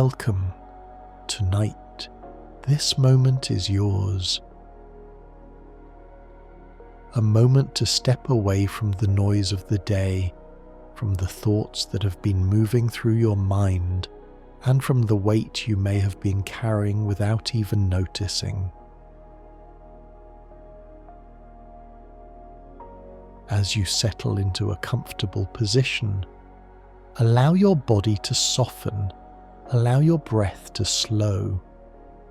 Welcome. Tonight, this moment is yours. A moment to step away from the noise of the day, from the thoughts that have been moving through your mind, and from the weight you may have been carrying without even noticing. As you settle into a comfortable position, allow your body to soften, allow your breath to slow,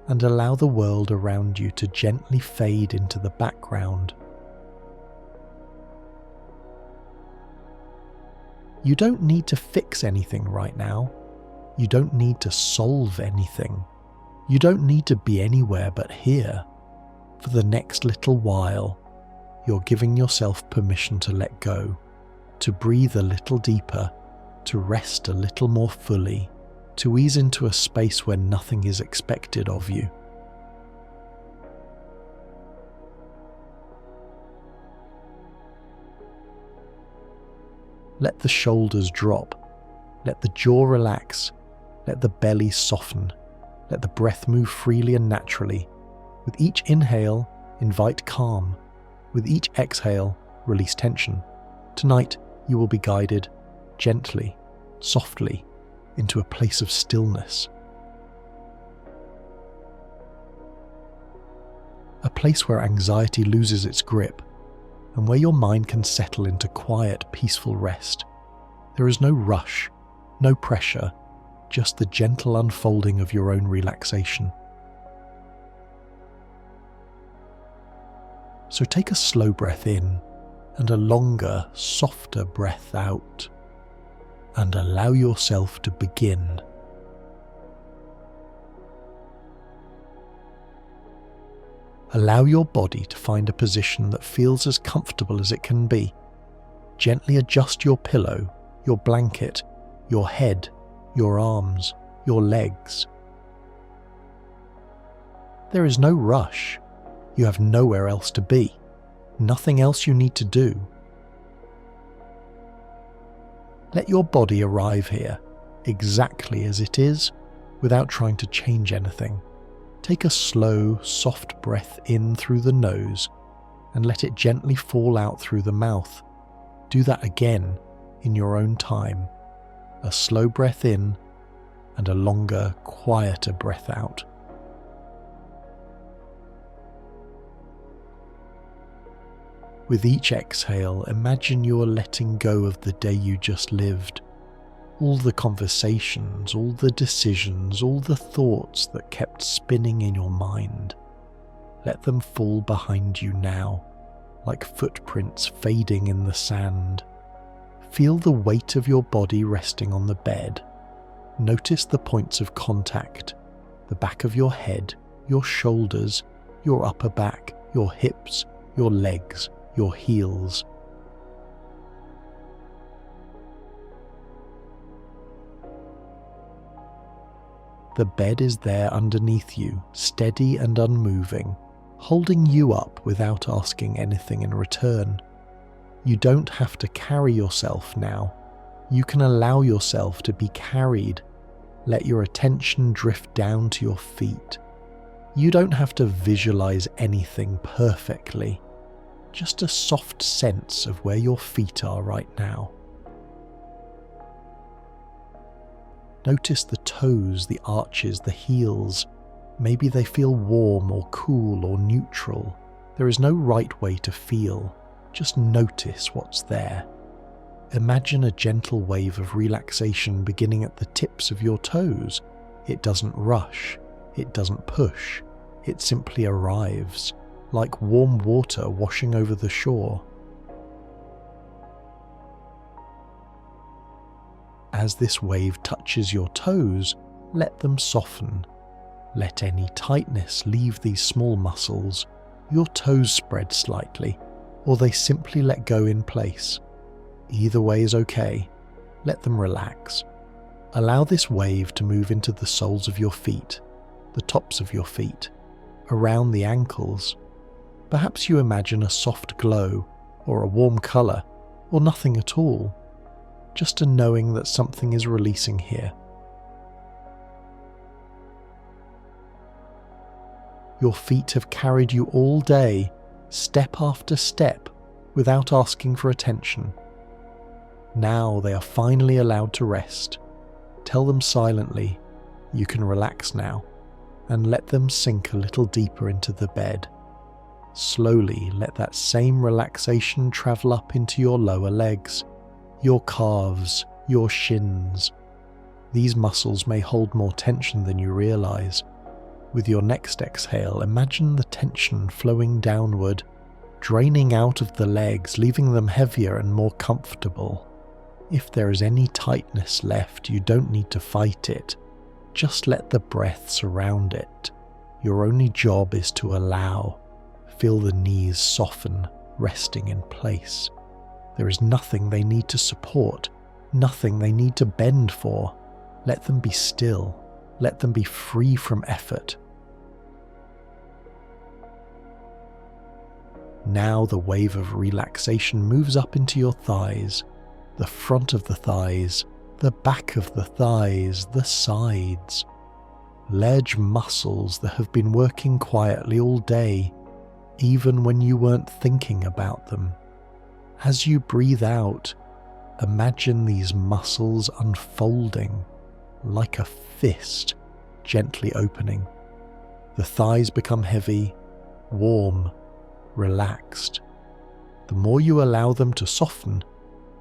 and allow the world around you to gently fade into the background. You don't need to fix anything right now. You don't need to solve anything. You don't need to be anywhere but here. For the next little while, you're giving yourself permission to let go, to breathe a little deeper, to rest a little more fully, to ease into a space where nothing is expected of you. Let the shoulders drop, let the jaw relax, let the belly soften, let the breath move freely and naturally. With each inhale, invite calm. With each exhale, release tension. Tonight, you will be guided gently, softly, into a place of stillness. A place where anxiety loses its grip, and where your mind can settle into quiet, peaceful rest. There is no rush, no pressure, just the gentle unfolding of your own relaxation. So take a slow breath in and a longer, softer breath out, and allow yourself to begin. Allow your body to find a position that feels as comfortable as it can be. Gently adjust your pillow, your blanket, your head, your arms, your legs. There is no rush. You have nowhere else to be, nothing else you need to do. Let your body arrive here, exactly as it is, without trying to change anything. Take a slow, soft breath in through the nose and let it gently fall out through the mouth. Do that again in your own time. A slow breath in and a longer, quieter breath out. With each exhale, imagine you are letting go of the day you just lived. All the conversations, all the decisions, all the thoughts that kept spinning in your mind. Let them fall behind you now, like footprints fading in the sand. Feel the weight of your body resting on the bed. Notice the points of contact, the back of your head, your shoulders, your upper back, your hips, your legs, your heels. The bed is there underneath you, steady and unmoving, holding you up without asking anything in return. You don't have to carry yourself now. You can allow yourself to be carried. Let your attention drift down to your feet. You don't have to visualize anything perfectly. Just a soft sense of where your feet are right now. Notice the toes, the arches, the heels. Maybe they feel warm or cool or neutral. There is no right way to feel. Just notice what's there. Imagine a gentle wave of relaxation beginning at the tips of your toes. It doesn't rush. It doesn't push. It simply arrives, like warm water washing over the shore. As this wave touches your toes, let them soften. Let any tightness leave these small muscles. Your toes spread slightly, or they simply let go in place. Either way is okay. Let them relax. Allow this wave to move into the soles of your feet, the tops of your feet, around the ankles. Perhaps you imagine a soft glow, or a warm colour, or nothing at all. Just a knowing that something is releasing here. Your feet have carried you all day, step after step, without asking for attention. Now they are finally allowed to rest. Tell them silently, you can relax now, and let them sink a little deeper into the bed. Slowly let that same relaxation travel up into your lower legs, your calves, your shins. These muscles may hold more tension than you realize. With your next exhale, imagine the tension flowing downward, draining out of the legs, leaving them heavier and more comfortable. If there is any tightness left, you don't need to fight it. Just let the breath surround it. Your only job is to allow. Feel the knees soften, resting in place. There is nothing they need to support, nothing they need to bend for. Let them be still. Let them be free from effort. Now the wave of relaxation moves up into your thighs, the front of the thighs, the back of the thighs, the sides. Large muscles that have been working quietly all day, even when you weren't thinking about them. As you breathe out, imagine these muscles unfolding like a fist, gently opening. The thighs become heavy, warm, relaxed. The more you allow them to soften,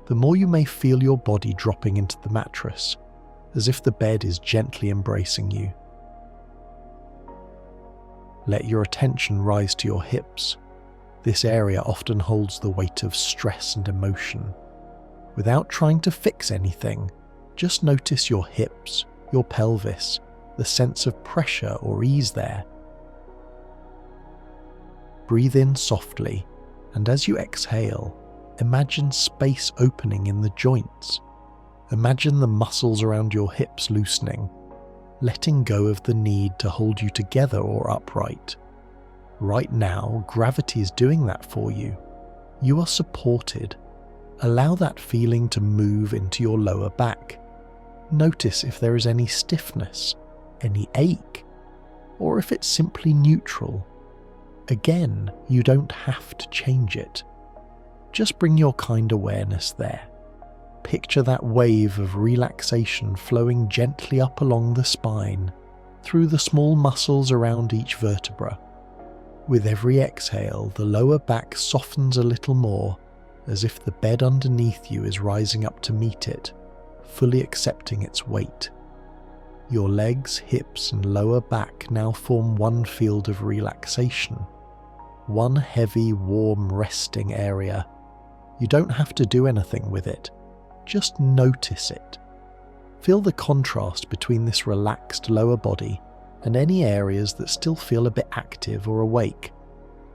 the more you may feel your body dropping into the mattress, as if the bed is gently embracing you. Let your attention rise to your hips. This area often holds the weight of stress and emotion. Without trying to fix anything, just notice your hips, your pelvis, the sense of pressure or ease there. Breathe in softly, and as you exhale, imagine space opening in the joints. Imagine the muscles around your hips loosening, letting go of the need to hold you together or upright. Right now, gravity is doing that for you. You are supported. Allow that feeling to move into your lower back. Notice if there is any stiffness, any ache, or if it's simply neutral. Again, you don't have to change it. Just bring your kind awareness there. Picture that wave of relaxation flowing gently up along the spine, through the small muscles around each vertebra. With every exhale, the lower back softens a little more, as if the bed underneath you is rising up to meet it, fully accepting its weight. Your legs, hips, and lower back now form one field of relaxation, one heavy, warm, resting area. You don't have to do anything with it, just notice it. Feel the contrast between this relaxed lower body and any areas that still feel a bit active or awake.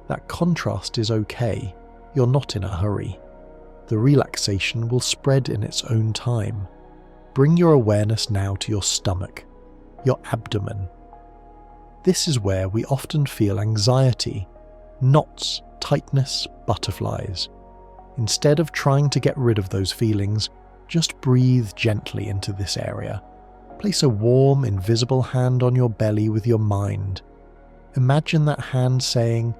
That contrast is okay, you're not in a hurry. The relaxation will spread in its own time. Bring your awareness now to your stomach, your abdomen. This is where we often feel anxiety, knots, tightness, butterflies. Instead of trying to get rid of those feelings, just breathe gently into this area. Place a warm, invisible hand on your belly with your mind. Imagine that hand saying,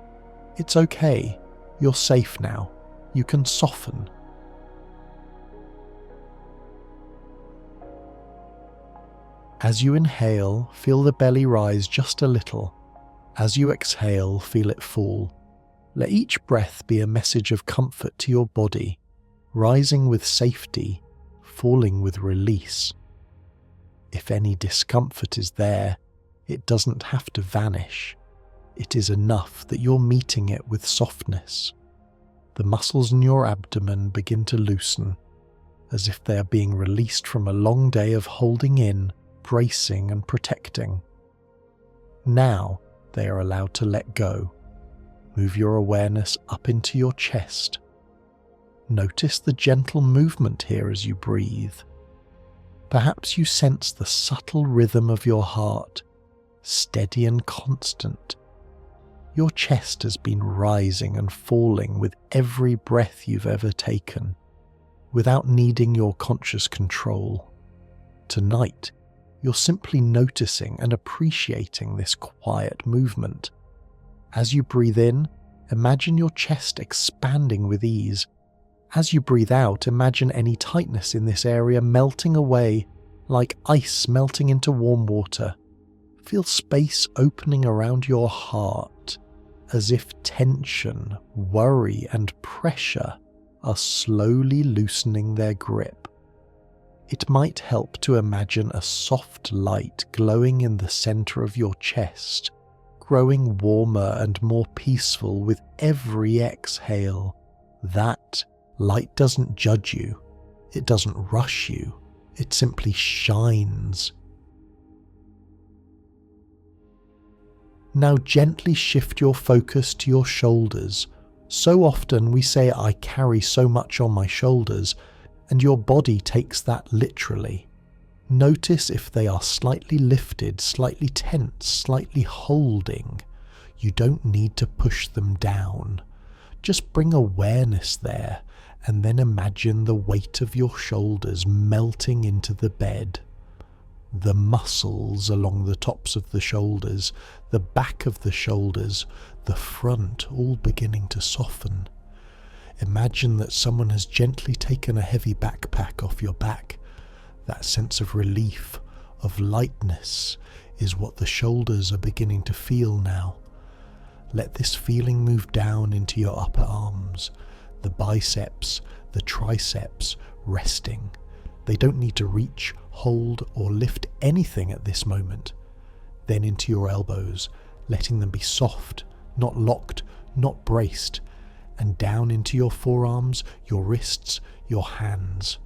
"It's okay, you're safe now, you can soften." As you inhale, feel the belly rise just a little. As you exhale, feel it fall. Let each breath be a message of comfort to your body, rising with safety, falling with release. If any discomfort is there, it doesn't have to vanish. It is enough that you're meeting it with softness. The muscles in your abdomen begin to loosen, as if they are being released from a long day of holding in, bracing and protecting. Now they are allowed to let go. Move your awareness up into your chest. Notice the gentle movement here as you breathe. Perhaps you sense the subtle rhythm of your heart, steady and constant. Your chest has been rising and falling with every breath you've ever taken, without needing your conscious control. Tonight, you're simply noticing and appreciating this quiet movement, As you breathe in, imagine your chest expanding with ease. As you breathe out, imagine any tightness in this area melting away like ice melting into warm water. Feel space opening around your heart, as if tension, worry, and pressure are slowly loosening their grip. It might help to imagine a soft light glowing in the center of your chest, growing warmer and more peaceful with every exhale. That light doesn't judge you, it doesn't rush you, it simply shines. Now gently shift your focus to your shoulders. So often we say, "I carry so much on my shoulders," and your body takes that literally. Notice if they are slightly lifted, slightly tense, slightly holding. You don't need to push them down. Just bring awareness there, and then imagine the weight of your shoulders melting into the bed. The muscles along the tops of the shoulders, the back of the shoulders, the front, all beginning to soften. Imagine that someone has gently taken a heavy backpack off your back. That sense of relief, of lightness, is what the shoulders are beginning to feel now. Let this feeling move down into your upper arms, the biceps, the triceps, resting. They don't need to reach, hold, or lift anything at this moment. Then into your elbows, letting them be soft, not locked, not braced, and down into your forearms, your wrists, your hands.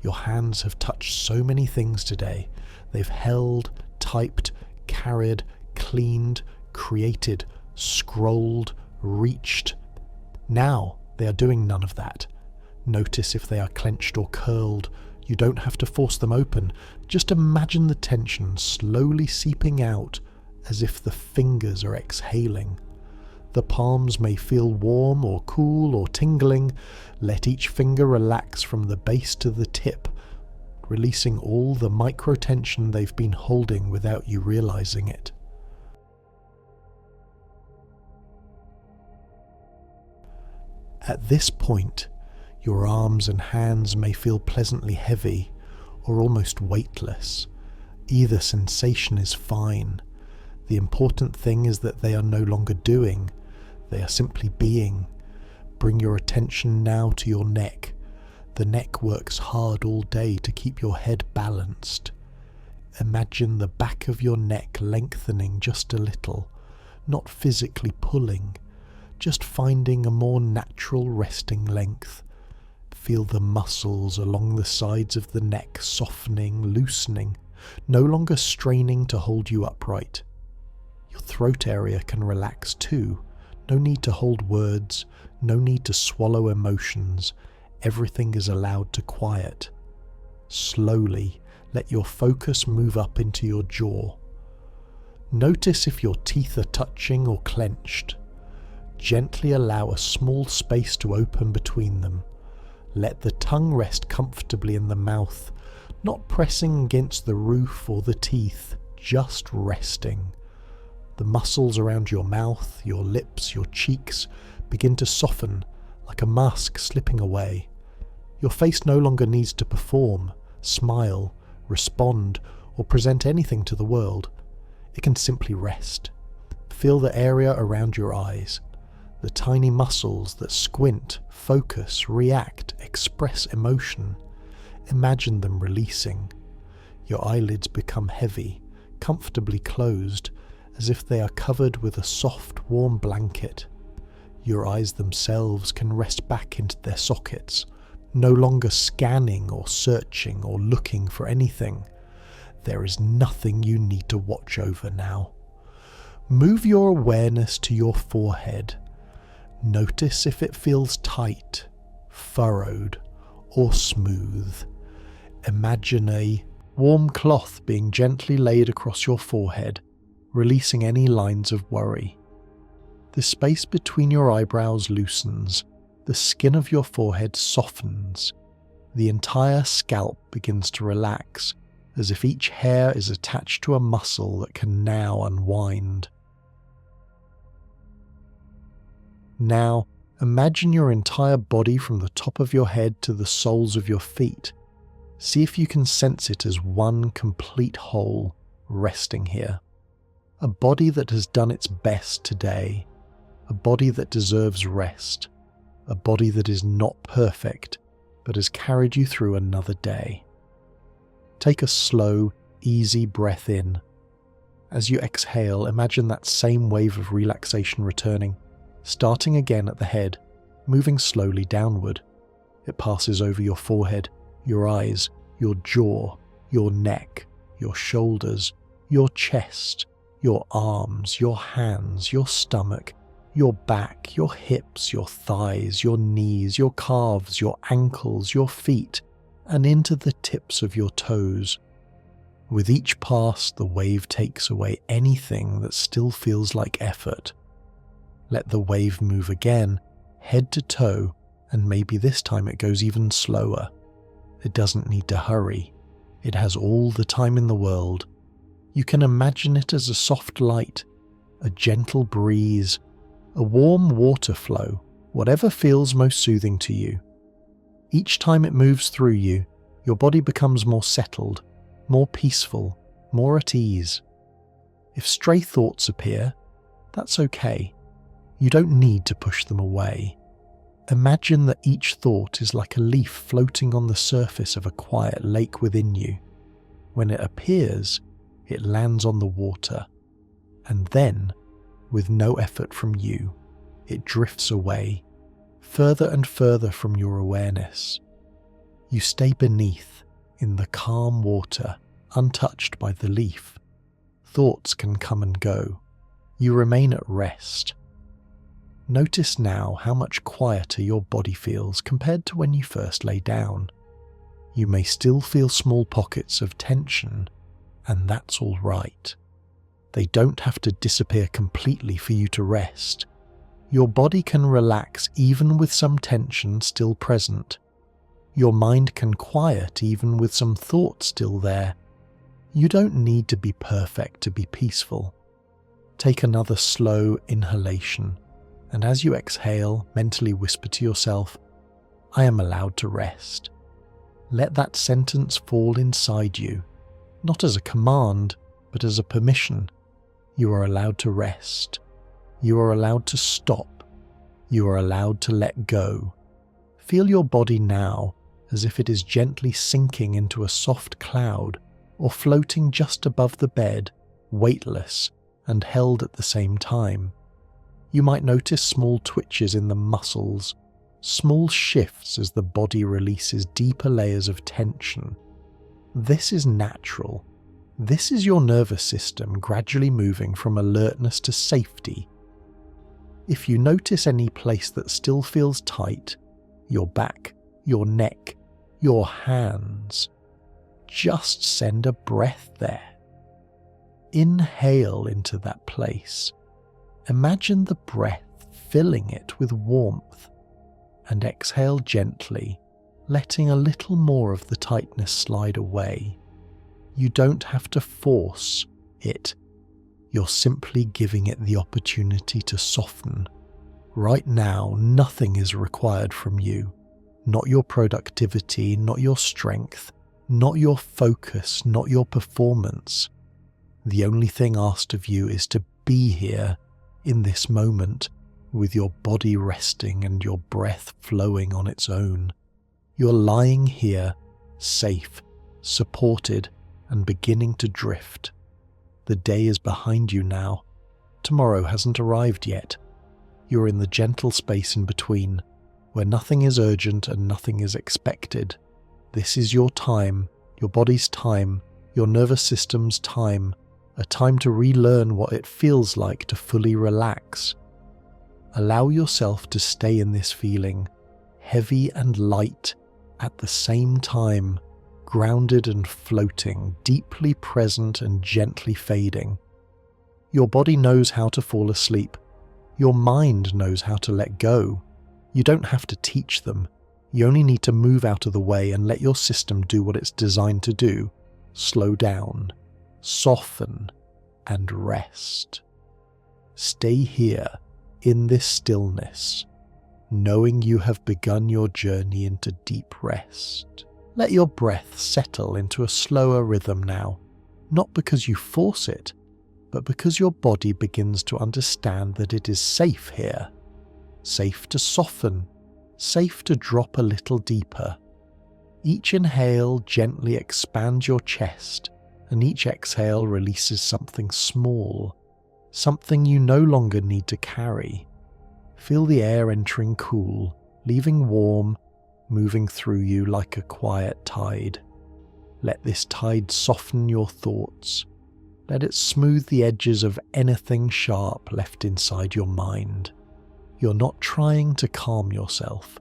Your hands have touched so many things today. They've held, typed, carried, cleaned, created, scrolled, reached. Now they are doing none of that. Notice if they are clenched or curled. You don't have to force them open. Just imagine the tension slowly seeping out as if the fingers are exhaling. The palms may feel warm or cool or tingling. Let each finger relax from the base to the tip, releasing all the micro tension they've been holding without you realizing it. At this point, your arms and hands may feel pleasantly heavy or almost weightless. Either sensation is fine. The important thing is that they are no longer doing, they are simply being. Bring your attention now to your neck. The neck works hard all day to keep your head balanced. Imagine the back of your neck lengthening just a little, not physically pulling, just finding a more natural resting length. Feel the muscles along the sides of the neck softening, loosening, no longer straining to hold you upright. Your throat area can relax too. No need to hold words, no need to swallow emotions. Everything is allowed to quiet. Slowly, let your focus move up into your jaw. Notice if your teeth are touching or clenched. Gently allow a small space to open between them. Let the tongue rest comfortably in the mouth, not pressing against the roof or the teeth, just resting. The muscles around your mouth, your lips, your cheeks begin to soften like a mask slipping away. Your face no longer needs to perform, smile, respond, or present anything to the world. It can simply rest. Feel the area around your eyes. The tiny muscles that squint, focus, react, express emotion. Imagine them releasing. Your eyelids become heavy, comfortably closed, as if they are covered with a soft, warm blanket. Your eyes themselves can rest back into their sockets, no longer scanning or searching or looking for anything. There is nothing you need to watch over now. Move your awareness to your forehead. Notice if it feels tight, furrowed, or smooth. Imagine a warm cloth being gently laid across your forehead, releasing any lines of worry. The space between your eyebrows loosens, the skin of your forehead softens, the entire scalp begins to relax, as if each hair is attached to a muscle that can now unwind. Now, imagine your entire body from the top of your head to the soles of your feet. See if you can sense it as one complete whole, resting here. A body that has done its best today. A body that deserves rest. A body that is not perfect, but has carried you through another day. Take a slow, easy breath in. As you exhale, imagine that same wave of relaxation returning, starting again at the head, moving slowly downward. It passes over your forehead, your eyes, your jaw, your neck, your shoulders, your chest, your arms, your hands, your stomach, your back, your hips, your thighs, your knees, your calves, your ankles, your feet, and into the tips of your toes. With each pass, the wave takes away anything that still feels like effort. Let the wave move again, head to toe, and maybe this time it goes even slower. It doesn't need to hurry. It has all the time in the world. You can imagine it as a soft light, a gentle breeze, a warm water flow, whatever feels most soothing to you. Each time it moves through you, your body becomes more settled, more peaceful, more at ease. If stray thoughts appear, that's okay. You don't need to push them away. Imagine that each thought is like a leaf floating on the surface of a quiet lake within you. When it appears, it lands on the water, and then, with no effort from you, it drifts away, further and further from your awareness. You stay beneath, in the calm water, untouched by the leaf. Thoughts can come and go. You remain at rest. Notice now how much quieter your body feels compared to when you first lay down. You may still feel small pockets of tension, and that's all right. They don't have to disappear completely for you to rest. Your body can relax even with some tension still present. Your mind can quiet even with some thoughts still there. You don't need to be perfect to be peaceful. Take another slow inhalation, and as you exhale, mentally whisper to yourself, "I am allowed to rest." Let that sentence fall inside you, not as a command, but as a permission. You are allowed to rest. You are allowed to stop. You are allowed to let go. Feel your body now as if it is gently sinking into a soft cloud or floating just above the bed, weightless and held at the same time. You might notice small twitches in the muscles, small shifts as the body releases deeper layers of tension. This is natural. This is your nervous system gradually moving from alertness to safety. If you notice any place that still feels tight, your back, your neck, your hands, just send a breath there. Inhale into that place. Imagine the breath filling it with warmth, and exhale gently, letting a little more of the tightness slide away. You don't have to force it. You're simply giving it the opportunity to soften. Right now, nothing is required from you. Not your productivity, not your strength, not your focus, not your performance. The only thing asked of you is to be here in this moment, with your body resting and your breath flowing on its own. You're lying here, safe, supported, and beginning to drift. The day is behind you now. Tomorrow hasn't arrived yet. You're in the gentle space in between, where nothing is urgent and nothing is expected. This is your time, your body's time, your nervous system's time, a time to relearn what it feels like to fully relax. Allow yourself to stay in this feeling, heavy and light, at the same time, grounded and floating, deeply present and gently fading. Your body knows how to fall asleep. Your mind knows how to let go. You don't have to teach them. You only need to move out of the way and let your system do what it's designed to do. Slow down, soften, and rest. Stay here, in this stillness, knowing you have begun your journey into deep rest. Let your breath settle into a slower rhythm now, not because you force it, but because your body begins to understand that it is safe here. Safe to soften, safe to drop a little deeper. Each inhale gently expands your chest, and each exhale releases something small, something you no longer need to carry. Feel the air entering cool, leaving warm, moving through you like a quiet tide. Let this tide soften your thoughts. Let it smooth the edges of anything sharp left inside your mind. You're not trying to calm yourself.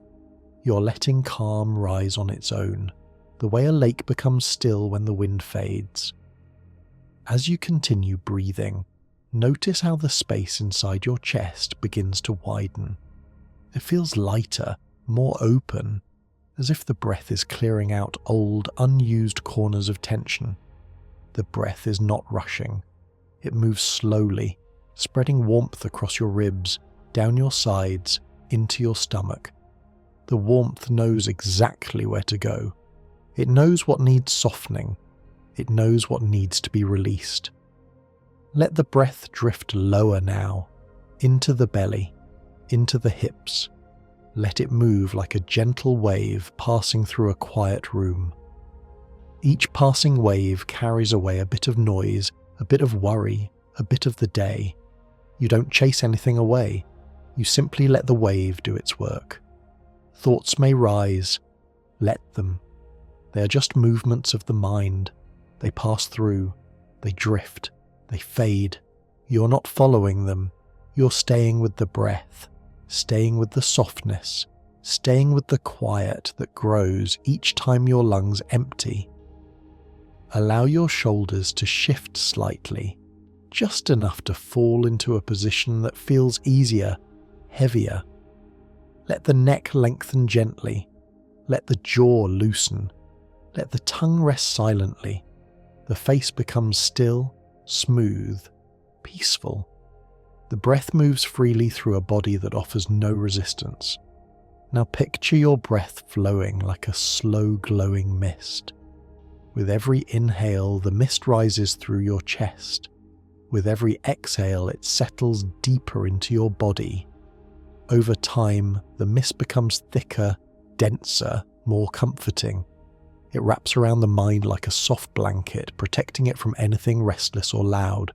You're letting calm rise on its own, the way a lake becomes still when the wind fades. As you continue breathing, notice how the space inside your chest begins to widen. It feels lighter, more open, as if the breath is clearing out old, unused corners of tension. The breath is not rushing. It moves slowly, spreading warmth across your ribs, down your sides, into your stomach. The warmth knows exactly where to go. It knows what needs softening. It knows what needs to be released. Let the breath drift lower now, into the belly, into the hips. Let it move like a gentle wave passing through a quiet room. Each passing wave carries away a bit of noise, a bit of worry, a bit of the day. You don't chase anything away. You simply let the wave do its work. Thoughts may rise. Let them. They are just movements of the mind. They pass through. They drift. They fade. You're not following them. You're staying with the breath, staying with the softness, staying with the quiet that grows each time your lungs empty. Allow your shoulders to shift slightly, just enough to fall into a position that feels easier, heavier. Let the neck lengthen gently. Let the jaw loosen. Let the tongue rest silently. The face becomes still, smooth, peaceful. The breath moves freely through a body that offers no resistance. Now picture your breath flowing like a slow glowing mist. With every inhale, the mist rises through your chest. With every exhale, it settles deeper into your body. Over time, the mist becomes thicker, denser, more comforting. It wraps around the mind like a soft blanket, protecting it from anything restless or loud.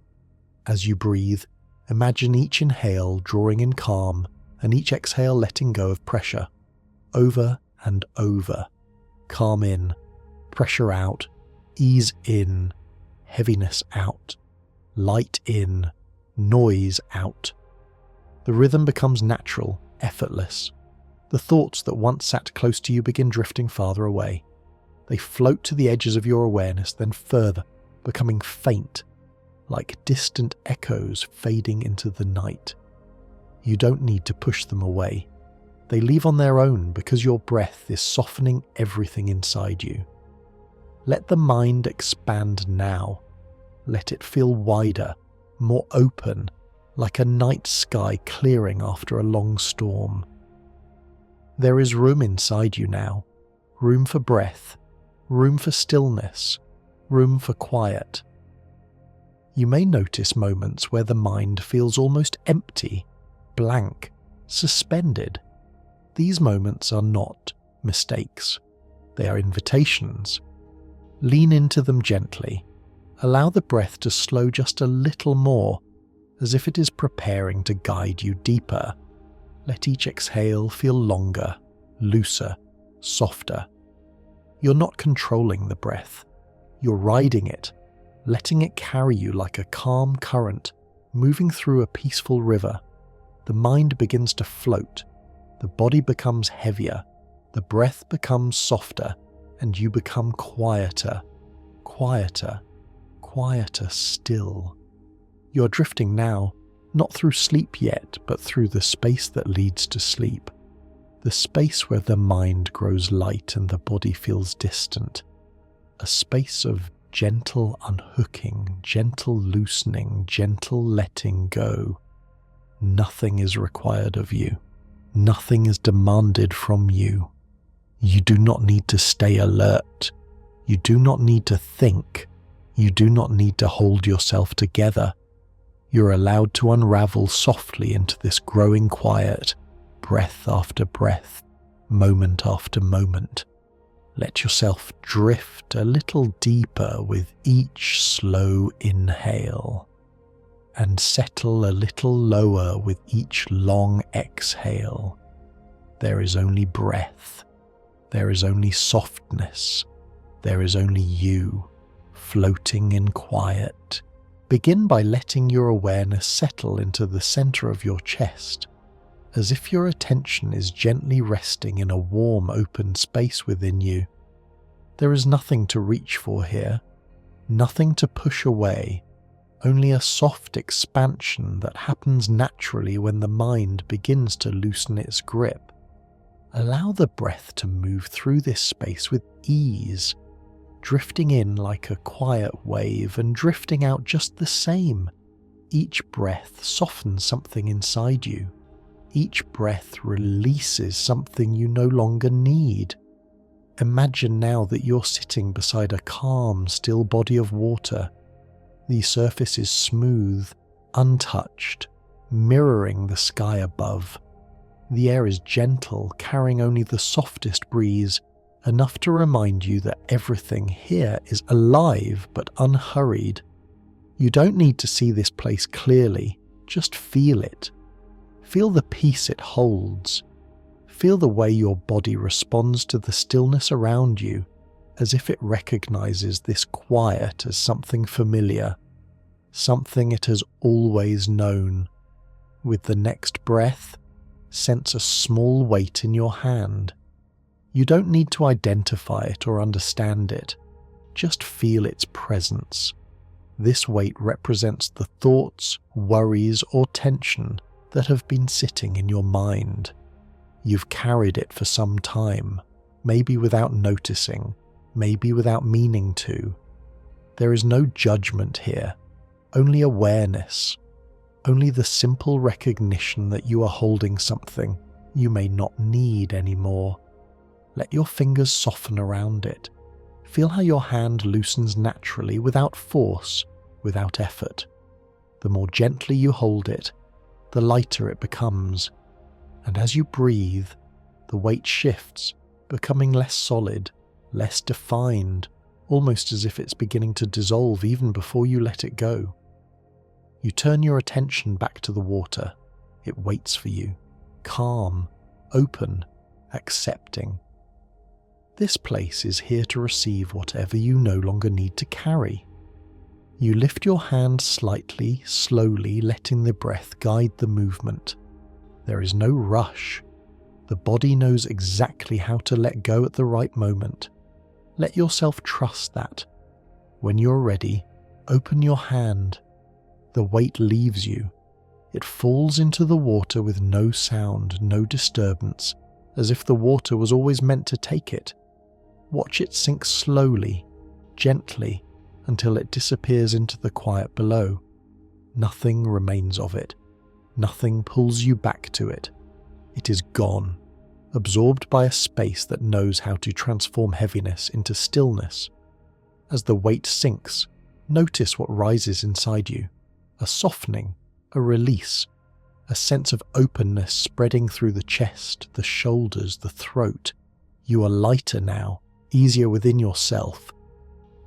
As you breathe, imagine each inhale drawing in calm and each exhale letting go of pressure. Over and over. Calm in, pressure out, ease in, heaviness out, light in, noise out. The rhythm becomes natural, effortless. The thoughts that once sat close to you begin drifting farther away. They float to the edges of your awareness, then further, becoming faint, like distant echoes fading into the night. You don't need to push them away. They leave on their own because your breath is softening everything inside you. Let the mind expand now. Let it feel wider, more open, like a night sky clearing after a long storm. There is room inside you now, room for breath, room for stillness, room for quiet. You may notice moments where the mind feels almost empty, blank, suspended. These moments are not mistakes. They are invitations. Lean into them gently. Allow the breath to slow just a little more, as if it is preparing to guide you deeper. Let each exhale feel longer, looser, softer. You're not controlling the breath. You're riding it, letting it carry you like a calm current, moving through a peaceful river. The mind begins to float. The body becomes heavier. The breath becomes softer, and you become quieter, quieter, quieter still. You're drifting now, not through sleep yet, but through the space that leads to sleep. The space where the mind grows light and the body feels distant. A space of gentle unhooking, gentle loosening, gentle letting go. Nothing is required of you. Nothing is demanded from you. You do not need to stay alert. You do not need to think. You do not need to hold yourself together. You're allowed to unravel softly into this growing quiet, breath after breath, moment after moment. Let yourself drift a little deeper with each slow inhale, and settle a little lower with each long exhale. There is only breath. There is only softness. There is only you, floating in quiet. Begin by letting your awareness settle into the center of your chest, as if your attention is gently resting in a warm, open space within you. There is nothing to reach for here, nothing to push away, only a soft expansion that happens naturally when the mind begins to loosen its grip. Allow the breath to move through this space with ease, drifting in like a quiet wave and drifting out just the same. Each breath softens something inside you. Each breath releases something you no longer need. Imagine now that you're sitting beside a calm, still body of water. The surface is smooth, untouched, mirroring the sky above. The air is gentle, carrying only the softest breeze, enough to remind you that everything here is alive but unhurried. You don't need to see this place clearly, just feel it. Feel the peace it holds. Feel the way your body responds to the stillness around you, as if it recognizes this quiet as something familiar, something it has always known. With the next breath, sense a small weight in your hand. You don't need to identify it or understand it, just feel its presence. This weight represents the thoughts, worries, or tension that have been sitting in your mind. You've carried it for some time, maybe without noticing, maybe without meaning to. There is no judgment here, only awareness, only the simple recognition that you are holding something you may not need anymore. Let your fingers soften around it. Feel how your hand loosens naturally without force, without effort. The more gently you hold it, the lighter it becomes. And as you breathe, the weight shifts, becoming less solid, less defined, almost as if it's beginning to dissolve even before you let it go. You turn your attention back to the water. It waits for you, calm, open, accepting. This place is here to receive whatever you no longer need to carry. You lift your hand slightly, slowly, letting the breath guide the movement. There is no rush. The body knows exactly how to let go at the right moment. Let yourself trust that. When you're ready, open your hand. The weight leaves you. It falls into the water with no sound, no disturbance, as if the water was always meant to take it. Watch it sink slowly, gently, until it disappears into the quiet below. Nothing remains of it. Nothing pulls you back to it. It is gone, absorbed by a space that knows how to transform heaviness into stillness. As the weight sinks, notice what rises inside you. A softening, a release, a sense of openness spreading through the chest, the shoulders, the throat. You are lighter now, easier within yourself.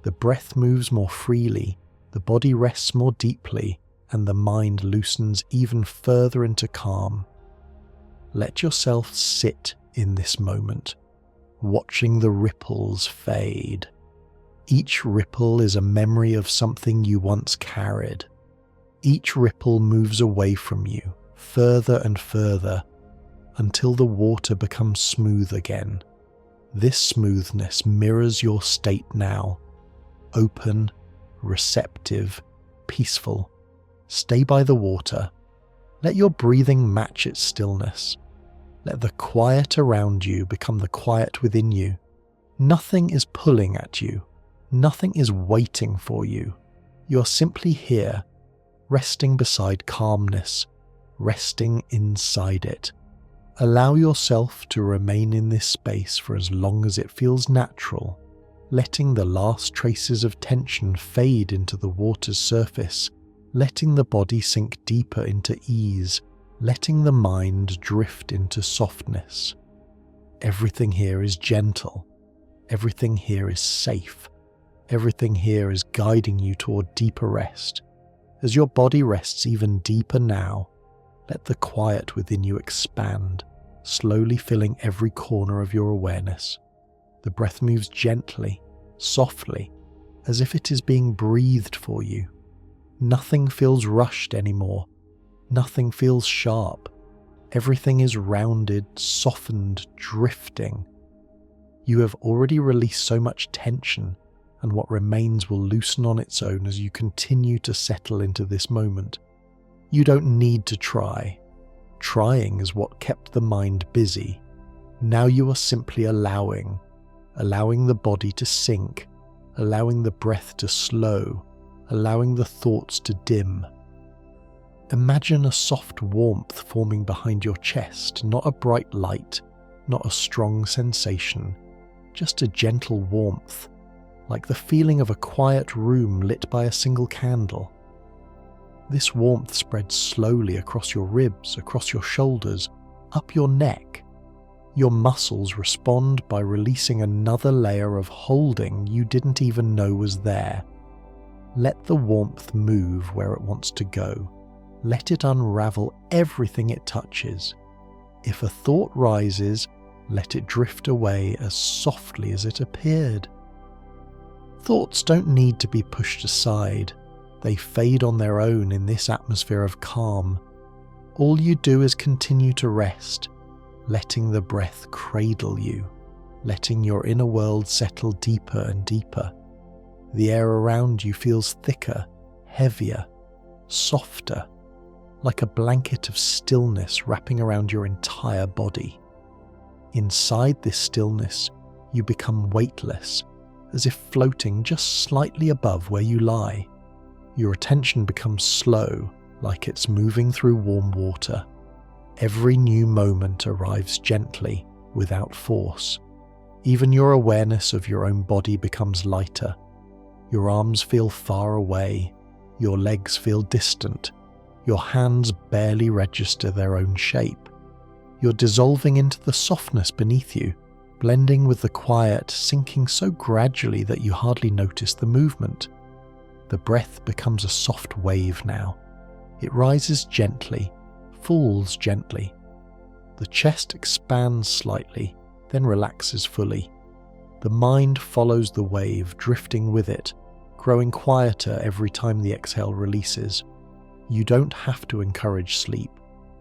The breath moves more freely, the body rests more deeply, and the mind loosens even further into calm. Let yourself sit in this moment, watching the ripples fade. Each ripple is a memory of something you once carried. Each ripple moves away from you, further and further, until the water becomes smooth again. This smoothness mirrors your state now. Open, receptive, peaceful. Stay by the water. Let your breathing match its stillness. Let the quiet around you become the quiet within you. Nothing is pulling at you. Nothing is waiting for you. You are simply here, resting beside calmness, resting inside it. Allow yourself to remain in this space for as long as it feels natural, letting the last traces of tension fade into the water's surface, letting the body sink deeper into ease, letting the mind drift into softness. Everything here is gentle. Everything here is safe. Everything here is guiding you toward deeper rest. As your body rests even deeper now, let the quiet within you expand, slowly filling every corner of your awareness. The breath moves gently, softly, as if it is being breathed for you. Nothing feels rushed anymore. Nothing feels sharp. Everything is rounded, softened, drifting. You have already released so much tension, and what remains will loosen on its own as you continue to settle into this moment. You don't need to try. Trying is what kept the mind busy. Now you are simply allowing the body to sink, allowing the breath to slow, allowing the thoughts to dim. Imagine a soft warmth forming behind your chest, not a bright light, not a strong sensation, just a gentle warmth, like the feeling of a quiet room lit by a single candle. This warmth spreads slowly across your ribs, across your shoulders, up your neck. Your muscles respond by releasing another layer of holding you didn't even know was there. Let the warmth move where it wants to go. Let it unravel everything it touches. If a thought rises, let it drift away as softly as it appeared. Thoughts don't need to be pushed aside. They fade on their own in this atmosphere of calm. All you do is continue to rest, letting the breath cradle you, letting your inner world settle deeper and deeper. The air around you feels thicker, heavier, softer, like a blanket of stillness wrapping around your entire body. Inside this stillness, you become weightless, as if floating just slightly above where you lie. Your attention becomes slow, like it's moving through warm water. Every new moment arrives gently, without force. Even your awareness of your own body becomes lighter. Your arms feel far away, your legs feel distant, your hands barely register their own shape. You're dissolving into the softness beneath you, blending with the quiet, sinking so gradually that you hardly notice the movement. The breath becomes a soft wave now. It rises gently, falls gently. The chest expands slightly, then relaxes fully. The mind follows the wave, drifting with it, growing quieter every time the exhale releases. You don't have to encourage sleep.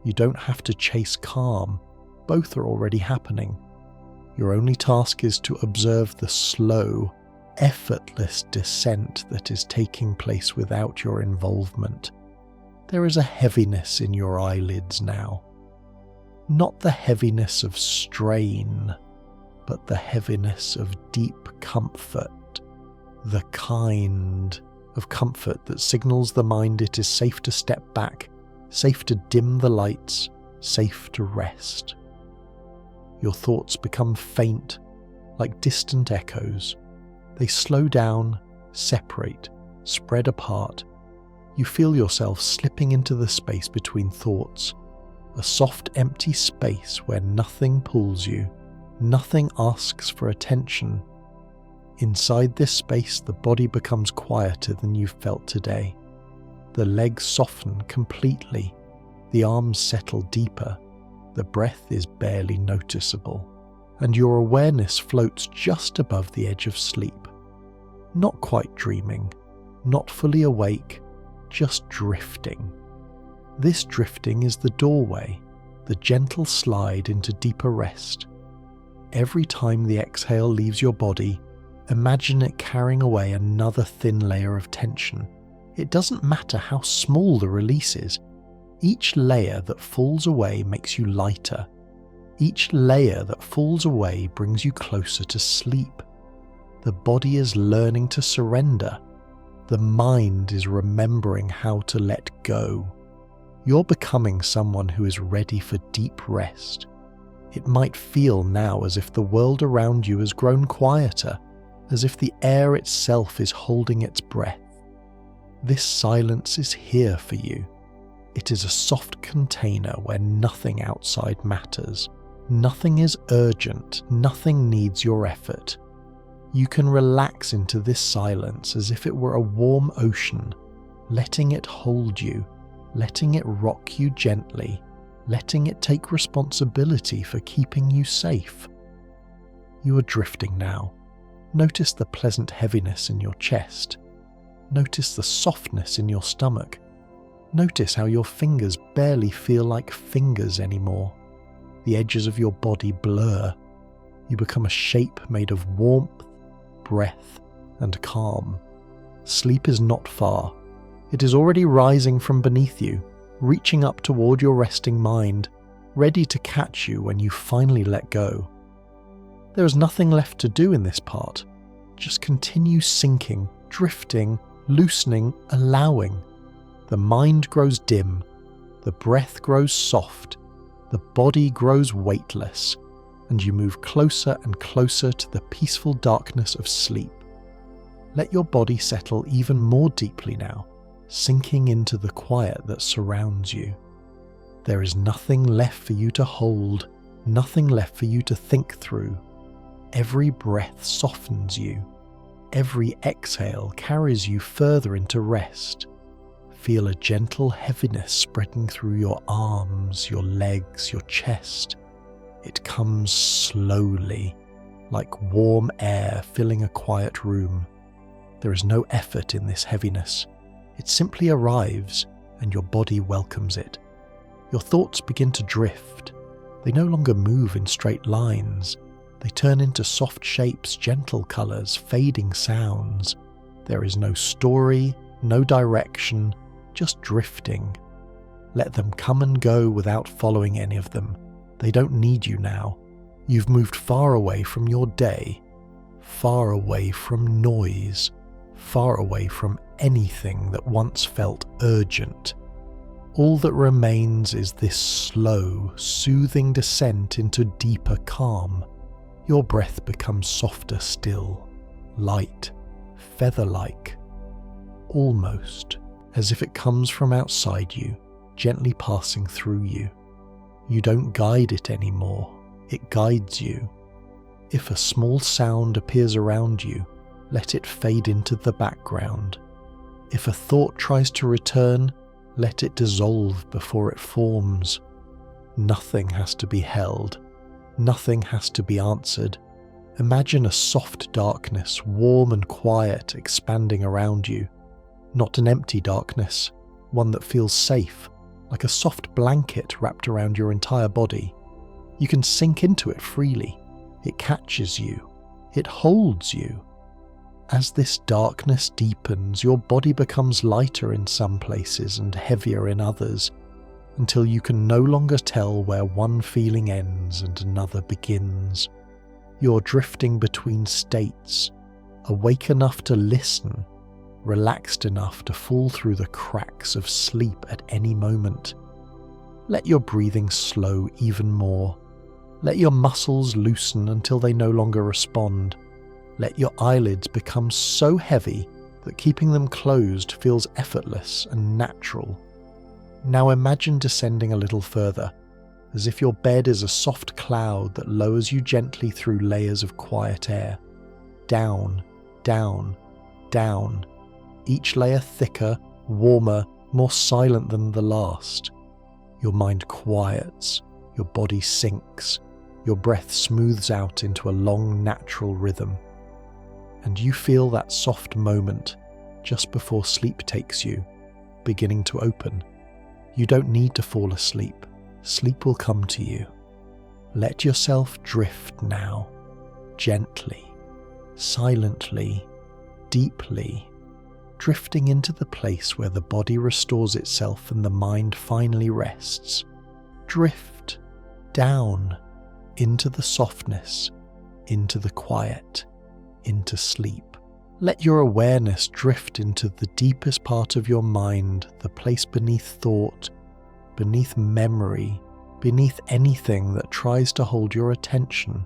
You don't have to chase calm. Both are already happening. Your only task is to observe the slow, effortless descent that is taking place without your involvement. There is a heaviness in your eyelids now. Not the heaviness of strain, but the heaviness of deep comfort. The kind of comfort that signals the mind it is safe to step back, safe to dim the lights, safe to rest. Your thoughts become faint, like distant echoes. They slow down, separate, spread apart. You feel yourself slipping into the space between thoughts, a soft, empty space where nothing pulls you, nothing asks for attention. Inside this space, the body becomes quieter than you've felt today. The legs soften completely, the arms settle deeper, the breath is barely noticeable, and your awareness floats just above the edge of sleep. Not quite dreaming, not fully awake, just drifting. This drifting is the doorway, the gentle slide into deeper rest. Every time the exhale leaves your body, imagine it carrying away another thin layer of tension. It doesn't matter how small the release is. Each layer that falls away makes you lighter. Each layer that falls away brings you closer to sleep. The body is learning to surrender. The mind is remembering how to let go. You're becoming someone who is ready for deep rest. It might feel now as if the world around you has grown quieter, as if the air itself is holding its breath. This silence is here for you. It is a soft container where nothing outside matters. Nothing is urgent, nothing needs your effort. You can relax into this silence as if it were a warm ocean, letting it hold you, letting it rock you gently, letting it take responsibility for keeping you safe. You are drifting now. Notice the pleasant heaviness in your chest. Notice the softness in your stomach. Notice how your fingers barely feel like fingers anymore. The edges of your body blur. You become a shape made of warmth, breath, and calm. Sleep is not far. It is already rising from beneath you, reaching up toward your resting mind, ready to catch you when you finally let go. There is nothing left to do in this part. Just continue sinking, drifting, loosening, allowing. The mind grows dim, the breath grows soft, the body grows weightless, and you move closer and closer to the peaceful darkness of sleep. Let your body settle even more deeply now, sinking into the quiet that surrounds you. There is nothing left for you to hold, nothing left for you to think through. Every breath softens you. Every exhale carries you further into rest. Feel a gentle heaviness spreading through your arms, your legs, your chest. It comes slowly, like warm air filling a quiet room. There is no effort in this heaviness. It simply arrives, and your body welcomes it. Your thoughts begin to drift. They no longer move in straight lines. They turn into soft shapes, gentle colours, fading sounds. There is no story, no direction, just drifting. Let them come and go without following any of them. They don't need you now. You've moved far away from your day, far away from noise, far away from anything that once felt urgent. All that remains is this slow, soothing descent into deeper calm. Your breath becomes softer still, light, feather-like, almost as if it comes from outside you, gently passing through you. You don't guide it anymore, it guides you. If a small sound appears around you, let it fade into the background. If a thought tries to return, let it dissolve before it forms. Nothing has to be held. Nothing has to be answered. Imagine a soft darkness, warm and quiet, expanding around you. Not an empty darkness, one that feels safe, like a soft blanket wrapped around your entire body. You can sink into it freely. It catches you. It holds you. As this darkness deepens, your body becomes lighter in some places and heavier in others, until you can no longer tell where one feeling ends and another begins. You're drifting between states, awake enough to listen, relaxed enough to fall through the cracks of sleep at any moment. Let your breathing slow even more. Let your muscles loosen until they no longer respond. Let your eyelids become so heavy that keeping them closed feels effortless and natural. Now imagine descending a little further, as if your bed is a soft cloud that lowers you gently through layers of quiet air. Down, down, down. Each layer thicker, warmer, more silent than the last. Your mind quiets, your body sinks, your breath smooths out into a long, natural rhythm. And you feel that soft moment, just before sleep takes you, beginning to open. You don't need to fall asleep. Sleep will come to you. Let yourself drift now, gently, silently, deeply, drifting into the place where the body restores itself and the mind finally rests. Drift down into the softness, into the quiet, into sleep. Let your awareness drift into the deepest part of your mind, the place beneath thought, beneath memory, beneath anything that tries to hold your attention.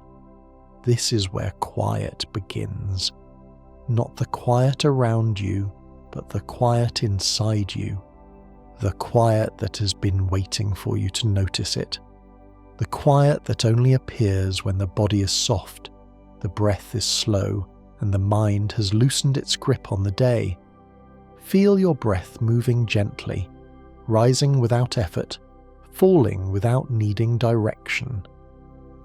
This is where quiet begins. Not the quiet around you, but the quiet inside you. The quiet that has been waiting for you to notice it. The quiet that only appears when the body is soft, the breath is slow, and the mind has loosened its grip on the day. Feel your breath moving gently, rising without effort, falling without needing direction.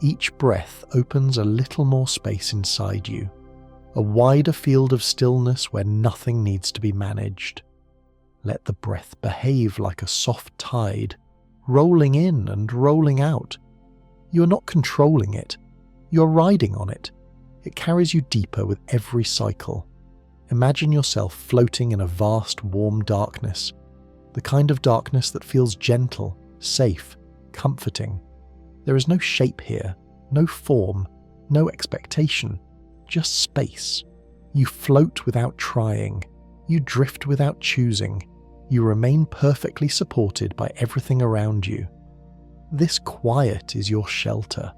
Each breath opens a little more space inside you, a wider field of stillness where nothing needs to be managed. Let the breath behave like a soft tide, rolling in and rolling out. You are not controlling it, you are riding on it. It carries you deeper with every cycle. Imagine yourself floating in a vast, warm darkness, the kind of darkness that feels gentle, safe, comforting. There is no shape here, no form, no expectation, just space. You float without trying, you drift without choosing, you remain perfectly supported by everything around you. This quiet is your shelter.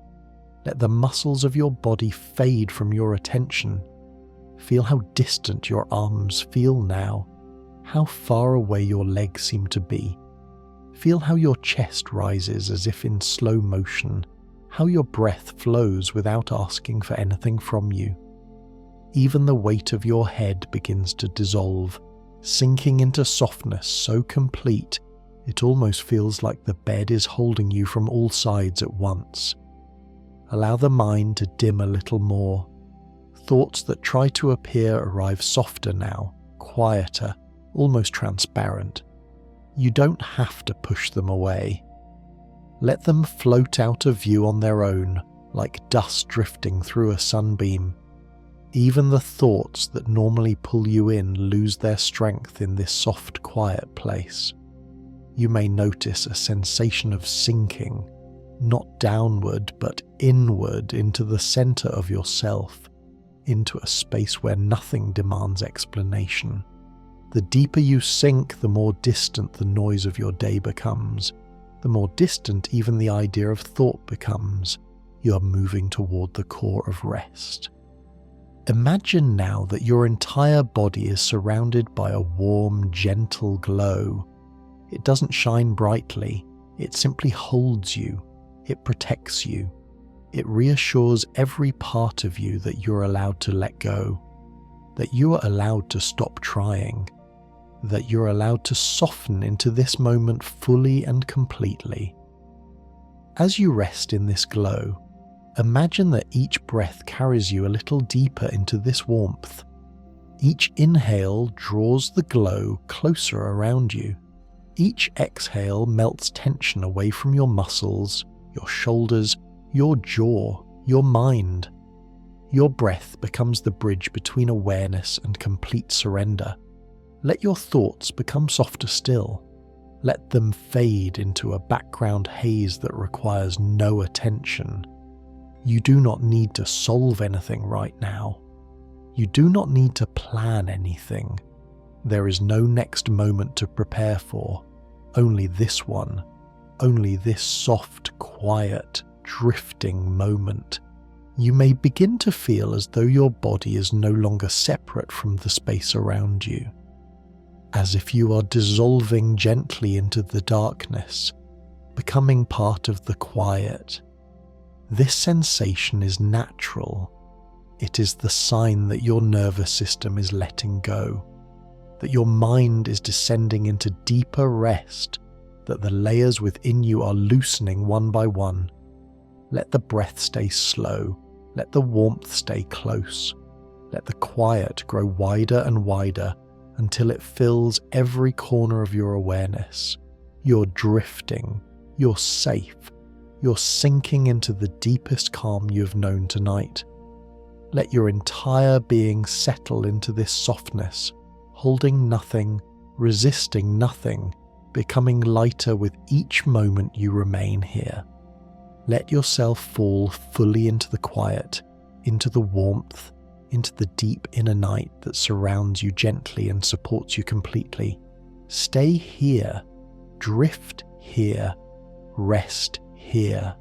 Let the muscles of your body fade from your attention. Feel how distant your arms feel now, how far away your legs seem to be. Feel how your chest rises as if in slow motion, how your breath flows without asking for anything from you. Even the weight of your head begins to dissolve, sinking into softness so complete it almost feels like the bed is holding you from all sides at once. Allow the mind to dim a little more. Thoughts that try to appear arrive softer now, quieter, almost transparent. You don't have to push them away. Let them float out of view on their own, like dust drifting through a sunbeam. Even the thoughts that normally pull you in lose their strength in this soft, quiet place. You may notice a sensation of sinking, not downward but inward into the center of yourself, into a space where nothing demands explanation. The deeper you sink, the more distant the noise of your day becomes, the more distant even the idea of thought becomes. You are moving toward the core of rest. Imagine now that your entire body is surrounded by a warm, gentle glow. It doesn't shine brightly, it simply holds you, it protects you, it reassures every part of you that you're allowed to let go, that you are allowed to stop trying, that you're allowed to soften into this moment fully and completely. As you rest in this glow, imagine that each breath carries you a little deeper into this warmth. Each inhale draws the glow closer around you. Each exhale melts tension away from your muscles, your shoulders, your jaw, your mind. Your breath becomes the bridge between awareness and complete surrender. Let your thoughts become softer still. Let them fade into a background haze that requires no attention. You do not need to solve anything right now. You do not need to plan anything. There is no next moment to prepare for. Only this one. Only this soft, quiet, drifting moment. You may begin to feel as though your body is no longer separate from the space around you. As if you are dissolving gently into the darkness, becoming part of the quiet. This sensation is natural. It is the sign that your nervous system is letting go, that your mind is descending into deeper rest, that the layers within you are loosening one by one. Let the breath stay slow, let the warmth stay close, let the quiet grow wider and wider until it fills every corner of your awareness. You're drifting, you're safe, you're sinking into the deepest calm you've known tonight. Let your entire being settle into this softness, holding nothing, resisting nothing, becoming lighter with each moment you remain here. Let yourself fall fully into the quiet, into the warmth, into the deep inner night that surrounds you gently and supports you completely. Stay here, drift here, rest here,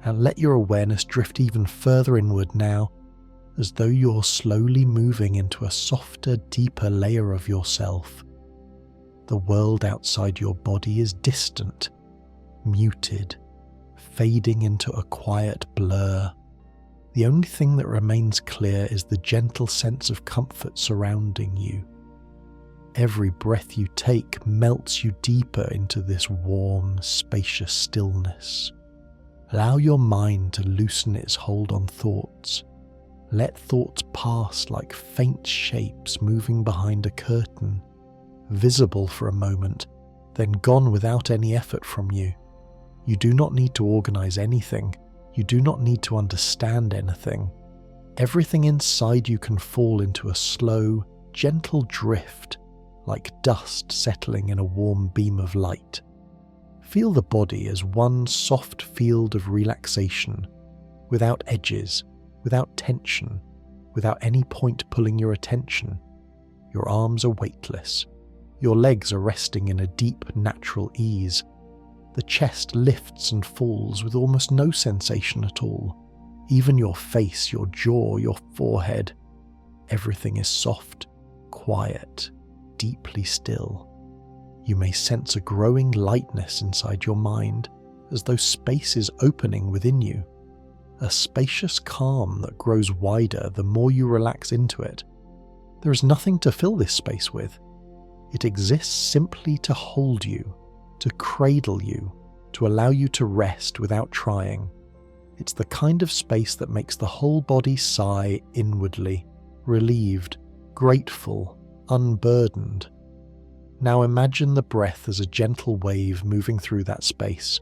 and let your awareness drift even further inward now, as though you're slowly moving into a softer, deeper layer of yourself. The world outside your body is distant, muted, fading into a quiet blur. The only thing that remains clear is the gentle sense of comfort surrounding you. Every breath you take melts you deeper into this warm, spacious stillness. Allow your mind to loosen its hold on thoughts. Let thoughts pass like faint shapes moving behind a curtain, visible for a moment, then gone without any effort from you. You do not need to organize anything. You do not need to understand anything. Everything inside you can fall into a slow, gentle drift, like dust settling in a warm beam of light. Feel the body as one soft field of relaxation, without edges, without tension, without any point pulling your attention. Your arms are weightless. Your legs are resting in a deep, natural ease. The chest lifts and falls with almost no sensation at all. Even your face, your jaw, your forehead, everything is soft, quiet, deeply still. You may sense a growing lightness inside your mind, as though space is opening within you. A spacious calm that grows wider the more you relax into it. There is nothing to fill this space with. It exists simply to hold you, to cradle you, to allow you to rest without trying. It's the kind of space that makes the whole body sigh inwardly, relieved, grateful, unburdened. Now imagine the breath as a gentle wave moving through that space.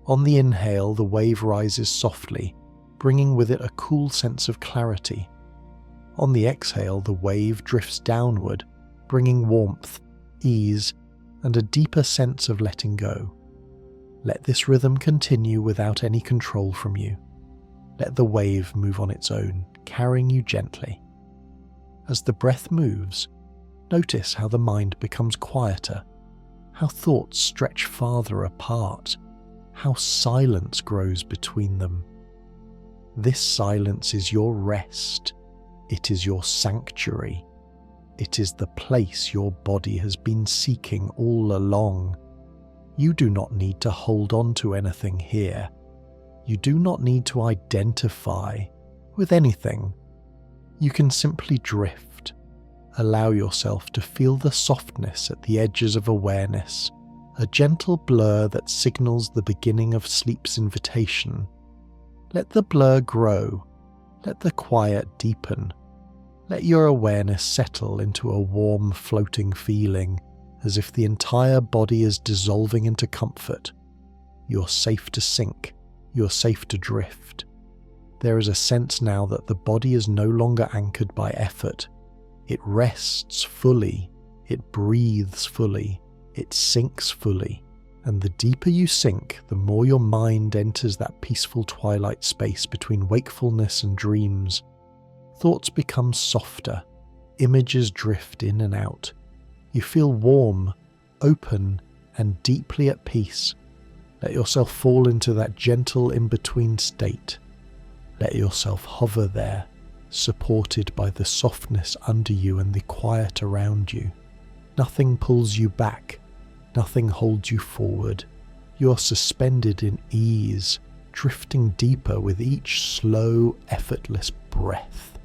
On the inhale, the wave rises softly, bringing with it a cool sense of clarity. On the exhale, the wave drifts downward, bringing warmth, ease, and a deeper sense of letting go. Let this rhythm continue without any control from you. Let the wave move on its own, carrying you gently. As the breath moves, notice how the mind becomes quieter, how thoughts stretch farther apart, how silence grows between them. This silence is your rest. It is your sanctuary. It is the place your body has been seeking all along. You do not need to hold on to anything here. You do not need to identify with anything. You can simply drift. Allow yourself to feel the softness at the edges of awareness, a gentle blur that signals the beginning of sleep's invitation. Let the blur grow. Let the quiet deepen. Let your awareness settle into a warm, floating feeling, as if the entire body is dissolving into comfort. You're safe to sink. You're safe to drift. There is a sense now that the body is no longer anchored by effort. It rests fully. It breathes fully. It sinks fully. And the deeper you sink, the more your mind enters that peaceful twilight space between wakefulness and dreams. Thoughts become softer. Images drift in and out. You feel warm, open, and deeply at peace. Let yourself fall into that gentle in-between state. Let yourself hover there, supported by the softness under you and the quiet around you. Nothing pulls you back. Nothing holds you forward. You're suspended in ease, drifting deeper with each slow, effortless breath.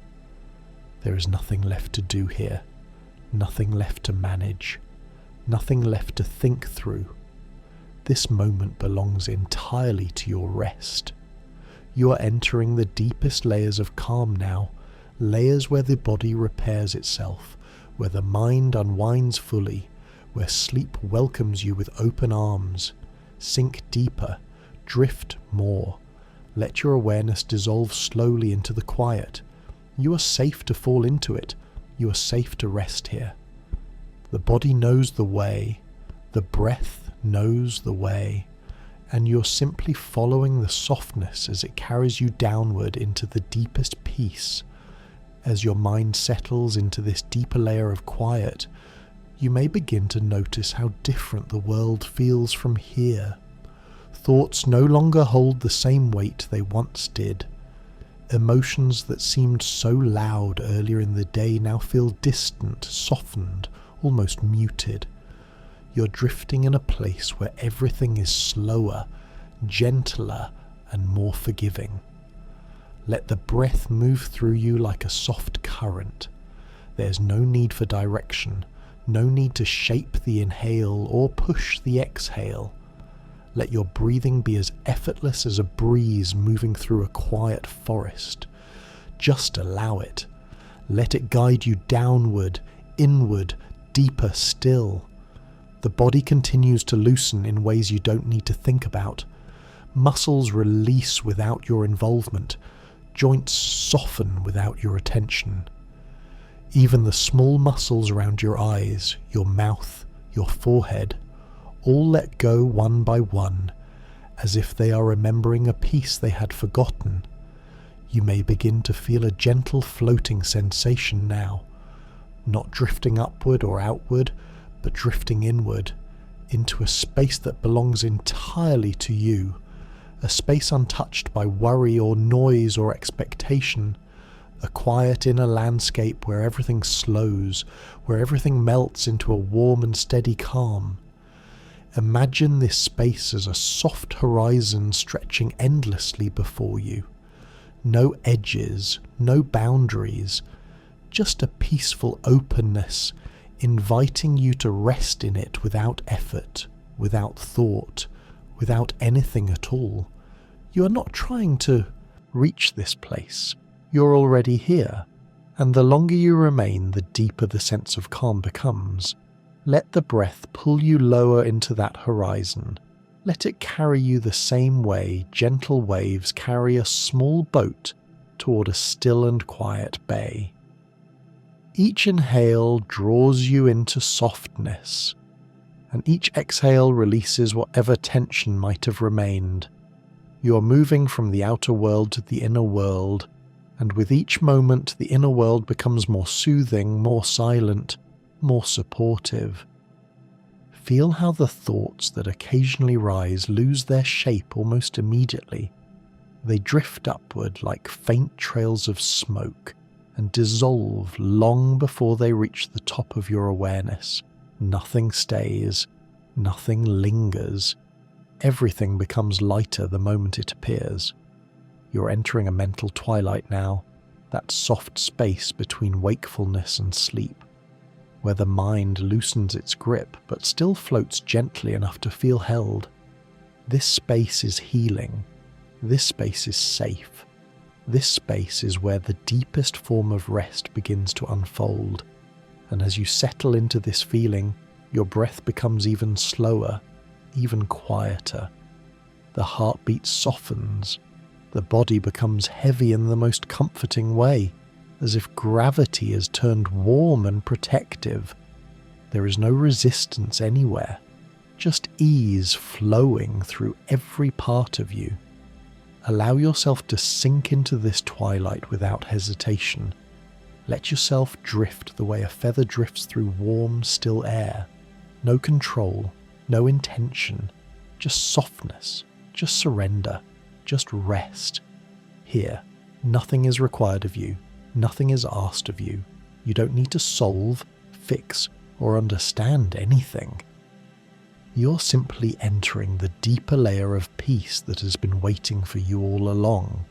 There is nothing left to do here. Nothing left to manage. Nothing left to think through. This moment belongs entirely to your rest. You are entering the deepest layers of calm now, layers where the body repairs itself, where the mind unwinds fully, where sleep welcomes you with open arms. Sink deeper, drift more. Let your awareness dissolve slowly into the quiet. You are safe to fall into it. You are safe to rest here. The body knows the way. The breath knows the way. And you're simply following the softness as it carries you downward into the deepest peace. As your mind settles into this deeper layer of quiet, you may begin to notice how different the world feels from here. Thoughts no longer hold the same weight they once did. Emotions that seemed so loud earlier in the day now feel distant, softened, almost muted. You're drifting in a place where everything is slower, gentler, and more forgiving. Let the breath move through you like a soft current. There's no need for direction, no need to shape the inhale or push the exhale. Let your breathing be as effortless as a breeze moving through a quiet forest. Just allow it. Let it guide you downward, inward, deeper still. The body continues to loosen in ways you don't need to think about. Muscles release without your involvement. Joints soften without your attention. Even the small muscles around your eyes, your mouth, your forehead, all let go one by one, as if they are remembering a piece they had forgotten. You may begin to feel a gentle floating sensation now, not drifting upward or outward, but drifting inward, into a space that belongs entirely to you, a space untouched by worry or noise or expectation, a quiet inner landscape where everything slows, where everything melts into a warm and steady calm. Imagine this space as a soft horizon stretching endlessly before you. No edges, no boundaries, just a peaceful openness, inviting you to rest in it without effort, without thought, without anything at all. You are not trying to reach this place. You're already here, and the longer you remain, the deeper the sense of calm becomes. Let the breath pull you lower into that horizon. Let it carry you the same way gentle waves carry a small boat toward a still and quiet bay. Each inhale draws you into softness, and each exhale releases whatever tension might have remained. You are moving from the outer world to the inner world, and with each moment the inner world becomes more soothing, more silent, more supportive. Feel how the thoughts that occasionally rise lose their shape almost immediately. They drift upward like faint trails of smoke and dissolve long before they reach the top of your awareness. Nothing stays, nothing lingers. Everything becomes lighter the moment it appears. You're entering a mental twilight now, that soft space between wakefulness and sleep, where the mind loosens its grip but still floats gently enough to feel held. This space is healing. This space is safe. This space is where the deepest form of rest begins to unfold, and as you settle into this feeling, your breath becomes even slower, even quieter. The heartbeat softens. The body becomes heavy in the most comforting way, as if gravity has turned warm and protective. There is no resistance anywhere, just ease flowing through every part of you. Allow yourself to sink into this twilight without hesitation. Let yourself drift the way a feather drifts through warm, still air. No control, no intention, just softness, just surrender, just rest. Here, nothing is required of you. Nothing is asked of you. You don't need to solve, fix, or understand anything. You're simply entering the deeper layer of peace that has been waiting for you all along.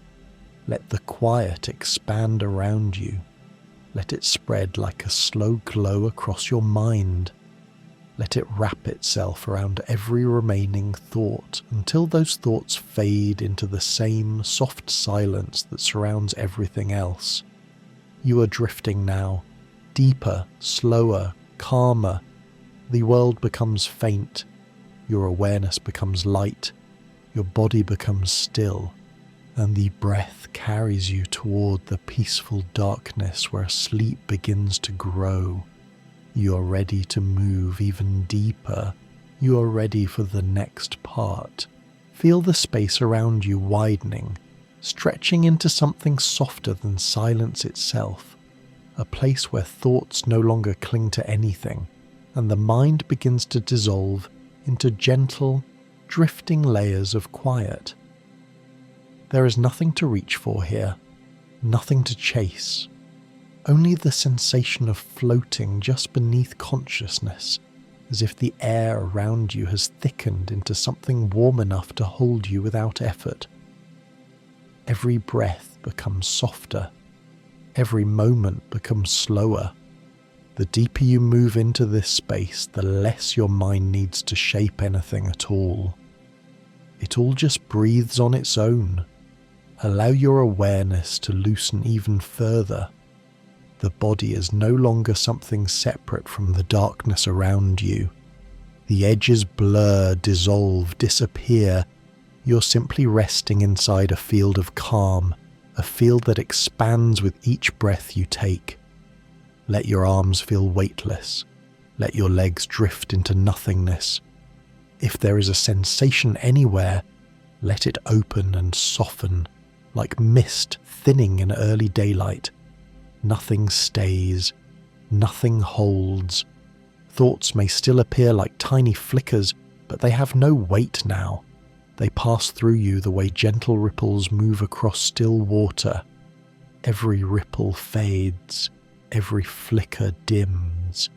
Let the quiet expand around you. Let it spread like a slow glow across your mind. Let it wrap itself around every remaining thought until those thoughts fade into the same soft silence that surrounds everything else. You are drifting now, deeper, slower, calmer. The world becomes faint. Your awareness becomes light. Your body becomes still. And the breath carries you toward the peaceful darkness where sleep begins to grow. You are ready to move even deeper. You are ready for the next part. Feel the space around you widening, stretching into something softer than silence itself, a place where thoughts no longer cling to anything, and the mind begins to dissolve into gentle, drifting layers of quiet. There is nothing to reach for here, nothing to chase, only the sensation of floating just beneath consciousness, as if the air around you has thickened into something warm enough to hold you without effort. Every breath becomes softer, every moment becomes slower. The deeper you move into this space, the less your mind needs to shape anything at all. It all just breathes on its own. Allow your awareness to loosen even further. The body is no longer something separate from the darkness around you. The edges blur, dissolve, disappear. You're simply resting inside a field of calm, a field that expands with each breath you take. Let your arms feel weightless. Let your legs drift into nothingness. If there is a sensation anywhere, let it open and soften, like mist thinning in early daylight. Nothing stays, nothing holds. Thoughts may still appear like tiny flickers, but they have no weight now. They pass through you the way gentle ripples move across still water. Every ripple fades, every flicker dims.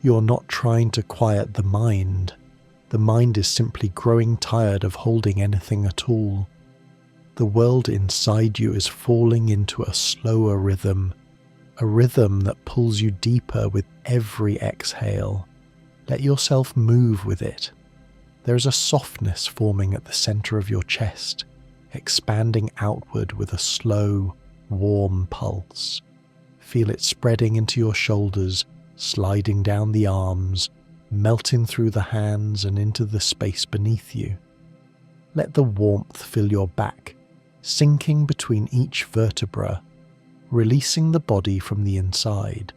You're not trying to quiet the mind. The mind is simply growing tired of holding anything at all. The world inside you is falling into a slower rhythm, a rhythm that pulls you deeper with every exhale. Let yourself move with it. There is a softness forming at the center of your chest, expanding outward with a slow, warm pulse. Feel it spreading into your shoulders, sliding down the arms, melting through the hands and into the space beneath you. Let the warmth fill your back, sinking between each vertebra, releasing the body from the inside.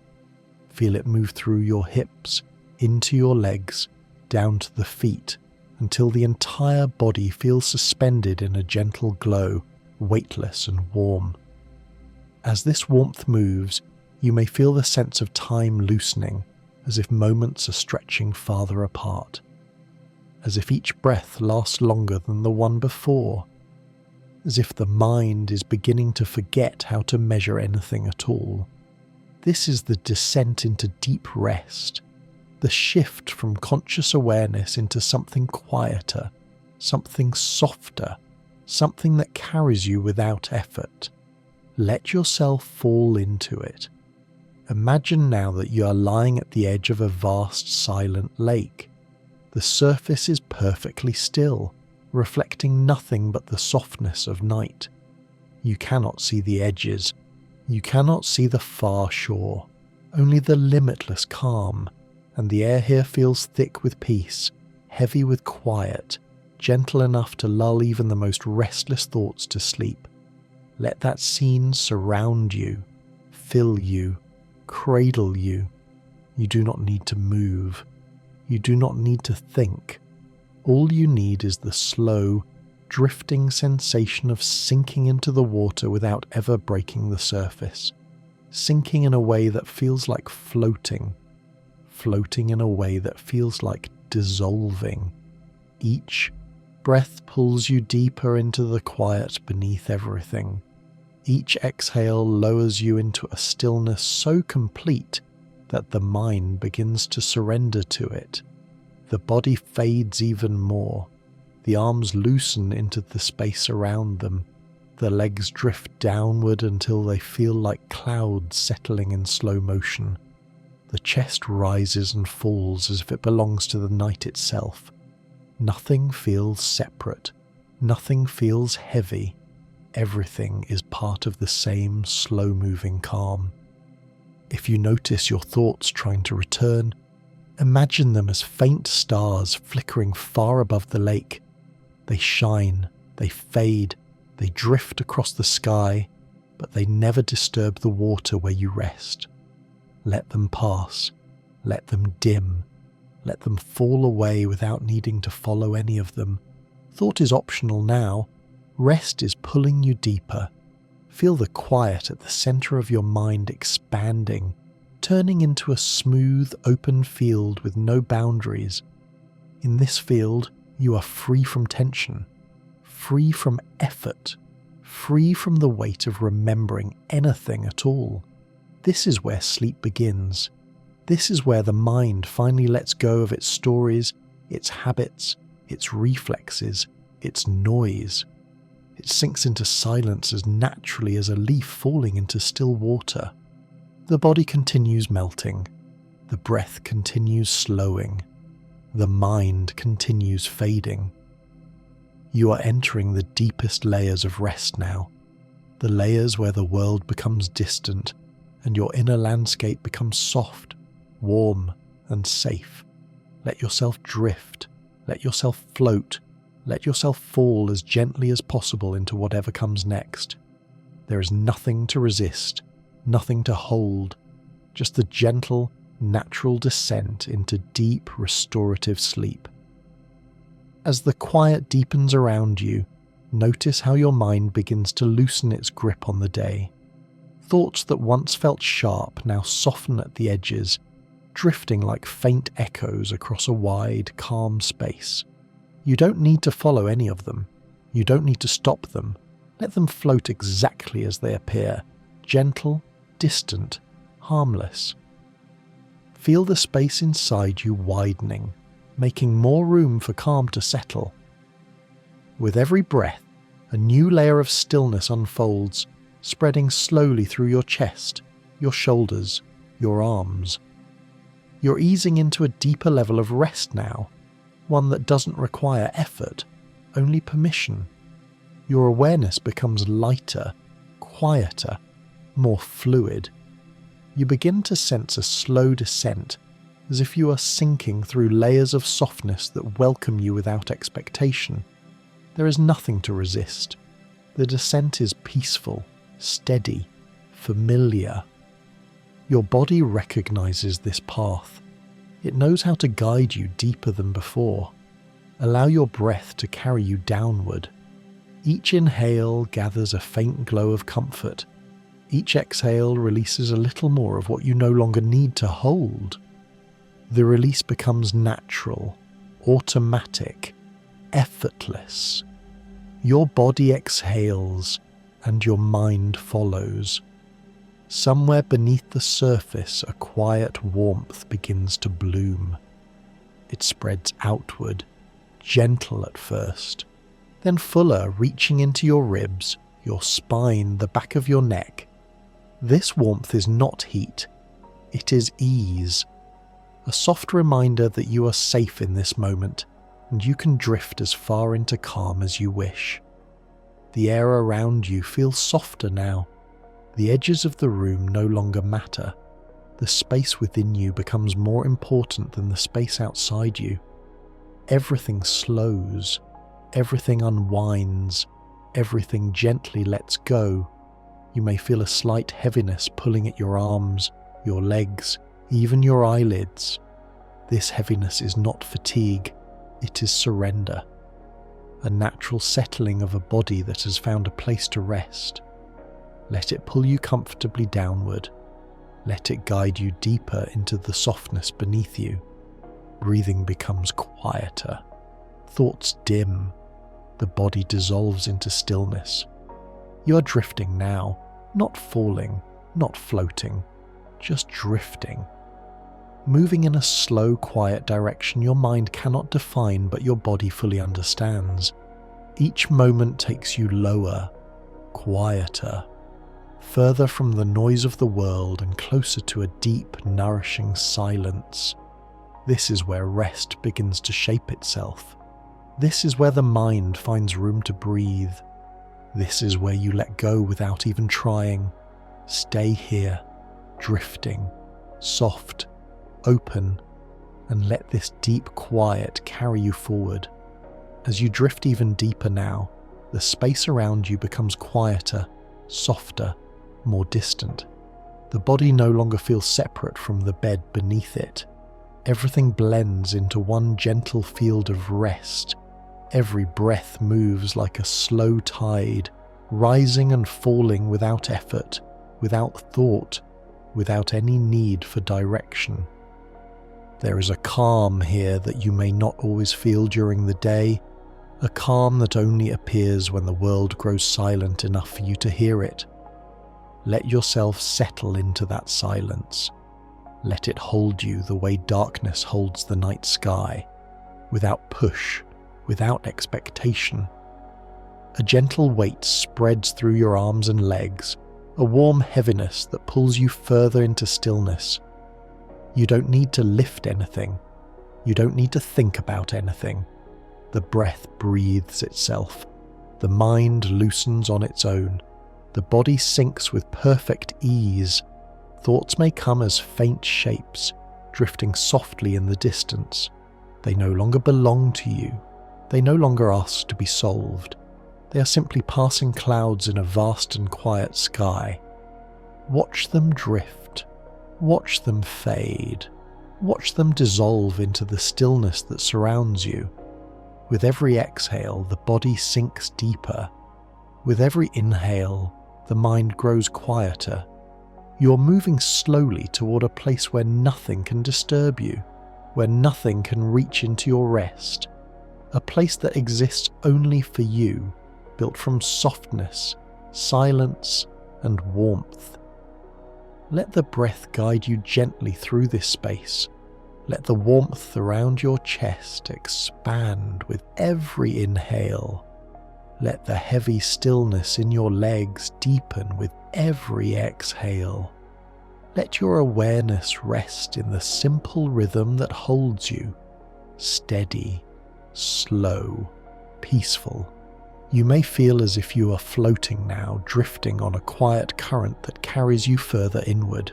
Feel it move through your hips, into your legs, down to the feet, until the entire body feels suspended in a gentle glow, weightless and warm. As this warmth moves, you may feel the sense of time loosening, as if moments are stretching farther apart, as if each breath lasts longer than the one before, as if the mind is beginning to forget how to measure anything at all. This is the descent into deep rest, the shift from conscious awareness into something quieter, something softer, something that carries you without effort. Let yourself fall into it. Imagine now that you are lying at the edge of a vast silent lake. The surface is perfectly still, reflecting nothing but the softness of night. You cannot see the edges. You cannot see the far shore, only the limitless calm, and the air here feels thick with peace, heavy with quiet, gentle enough to lull even the most restless thoughts to sleep. Let that scene surround you, fill you, cradle you. You do not need to move. You do not need to think. All you need is the slow, drifting sensation of sinking into the water without ever breaking the surface, sinking in a way that feels like floating in a way that feels like dissolving. Each breath pulls you deeper into the quiet beneath everything. Each exhale lowers you into a stillness so complete that the mind begins to surrender to it. The body fades even more. The arms loosen into the space around them. The legs drift downward until they feel like clouds settling in slow motion. The chest rises and falls as if it belongs to the night itself. Nothing feels separate. Nothing feels heavy. Everything is part of the same slow-moving calm. If you notice your thoughts trying to return, imagine them as faint stars flickering far above the lake. They shine, they fade, they drift across the sky, but they never disturb the water where you rest. Let them pass, let them dim, let them fall away without needing to follow any of them. Thought is optional now. Rest is pulling you deeper. Feel the quiet at the center of your mind expanding. turning into a smooth, open field with no boundaries. In this field, you are free from tension, free from effort, free from the weight of remembering anything at all. This is where sleep begins. This is where the mind finally lets go of its stories, its habits, its reflexes, its noise. It sinks into silence as naturally as a leaf falling into still water. The body continues melting. The breath continues slowing. The mind continues fading. You are entering the deepest layers of rest now, the layers where the world becomes distant and your inner landscape becomes soft, warm, and safe. Let yourself drift, let yourself float, let yourself fall as gently as possible into whatever comes next. There is nothing to resist, nothing to hold, just the gentle, natural descent into deep, restorative sleep. As the quiet deepens around you, notice how your mind begins to loosen its grip on the day. Thoughts that once felt sharp now soften at the edges, drifting like faint echoes across a wide, calm space. You don't need to follow any of them. You don't need to stop them. Let them float exactly as they appear, gentle, distant, harmless. Feel the space inside you widening, making more room for calm to settle. With every breath, a new layer of stillness unfolds, spreading slowly through your chest, your shoulders, your arms. You're easing into a deeper level of rest now, one that doesn't require effort, only permission. Your awareness becomes lighter, quieter, more fluid. You begin to sense a slow descent, as if you are sinking through layers of softness that welcome you without expectation. There is nothing to resist. The descent is peaceful, steady, familiar. Your body recognizes this path. It knows how to guide you deeper than before. Allow your breath to carry you downward. Each inhale gathers a faint glow of comfort. Each exhale releases a little more of what you no longer need to hold. The release becomes natural, automatic, effortless. Your body exhales and your mind follows. Somewhere beneath the surface, a quiet warmth begins to bloom. It spreads outward, gentle at first, then fuller, reaching into your ribs, your spine, the back of your neck. This warmth is not heat, it is ease. A soft reminder that you are safe in this moment, and you can drift as far into calm as you wish. The air around you feels softer now. The edges of the room no longer matter. The space within you becomes more important than the space outside you. Everything slows, everything unwinds, everything gently lets go. You may feel a slight heaviness pulling at your arms, your legs, even your eyelids. This heaviness is not fatigue, it is surrender. A natural settling of a body that has found a place to rest. Let it pull you comfortably downward. Let it guide you deeper into the softness beneath you. Breathing becomes quieter. Thoughts dim. The body dissolves into stillness. You are drifting now, not falling, not floating, just drifting. Moving in a slow, quiet direction your mind cannot define but your body fully understands. Each moment takes you lower, quieter, further from the noise of the world and closer to a deep, nourishing silence. This is where rest begins to shape itself. This is where the mind finds room to breathe. This is where you let go without even trying. Stay here, drifting, soft, open, and let this deep quiet carry you forward. As you drift even deeper now, the space around you becomes quieter, softer, more distant. The body no longer feels separate from the bed beneath it. Everything blends into one gentle field of rest. Every breath moves like a slow tide, rising and falling without effort, without thought, without any need for direction. There is a calm here that you may not always feel during the day, a calm that only appears when the world grows silent enough for you to hear it. Let yourself settle into that silence. Let it hold you the way darkness holds the night sky, without push, without expectation. A gentle weight spreads through your arms and legs, a warm heaviness that pulls you further into stillness. You don't need to lift anything. You don't need to think about anything. The breath breathes itself. The mind loosens on its own. The body sinks with perfect ease. Thoughts may come as faint shapes, drifting softly in the distance. They no longer belong to you. They no longer ask to be solved. They are simply passing clouds in a vast and quiet sky. Watch them drift. Watch them fade. Watch them dissolve into the stillness that surrounds you. With every exhale, the body sinks deeper. With every inhale, the mind grows quieter. You're moving slowly toward a place where nothing can disturb you, where nothing can reach into your rest. A place that exists only for you, built from softness, silence, and warmth. Let the breath guide you gently through this space. Let the warmth around your chest expand with every inhale. Let the heavy stillness in your legs deepen with every exhale. Let your awareness rest in the simple rhythm that holds you, steady, slow, peaceful. You may feel as if you are floating now, drifting on a quiet current that carries you further inward.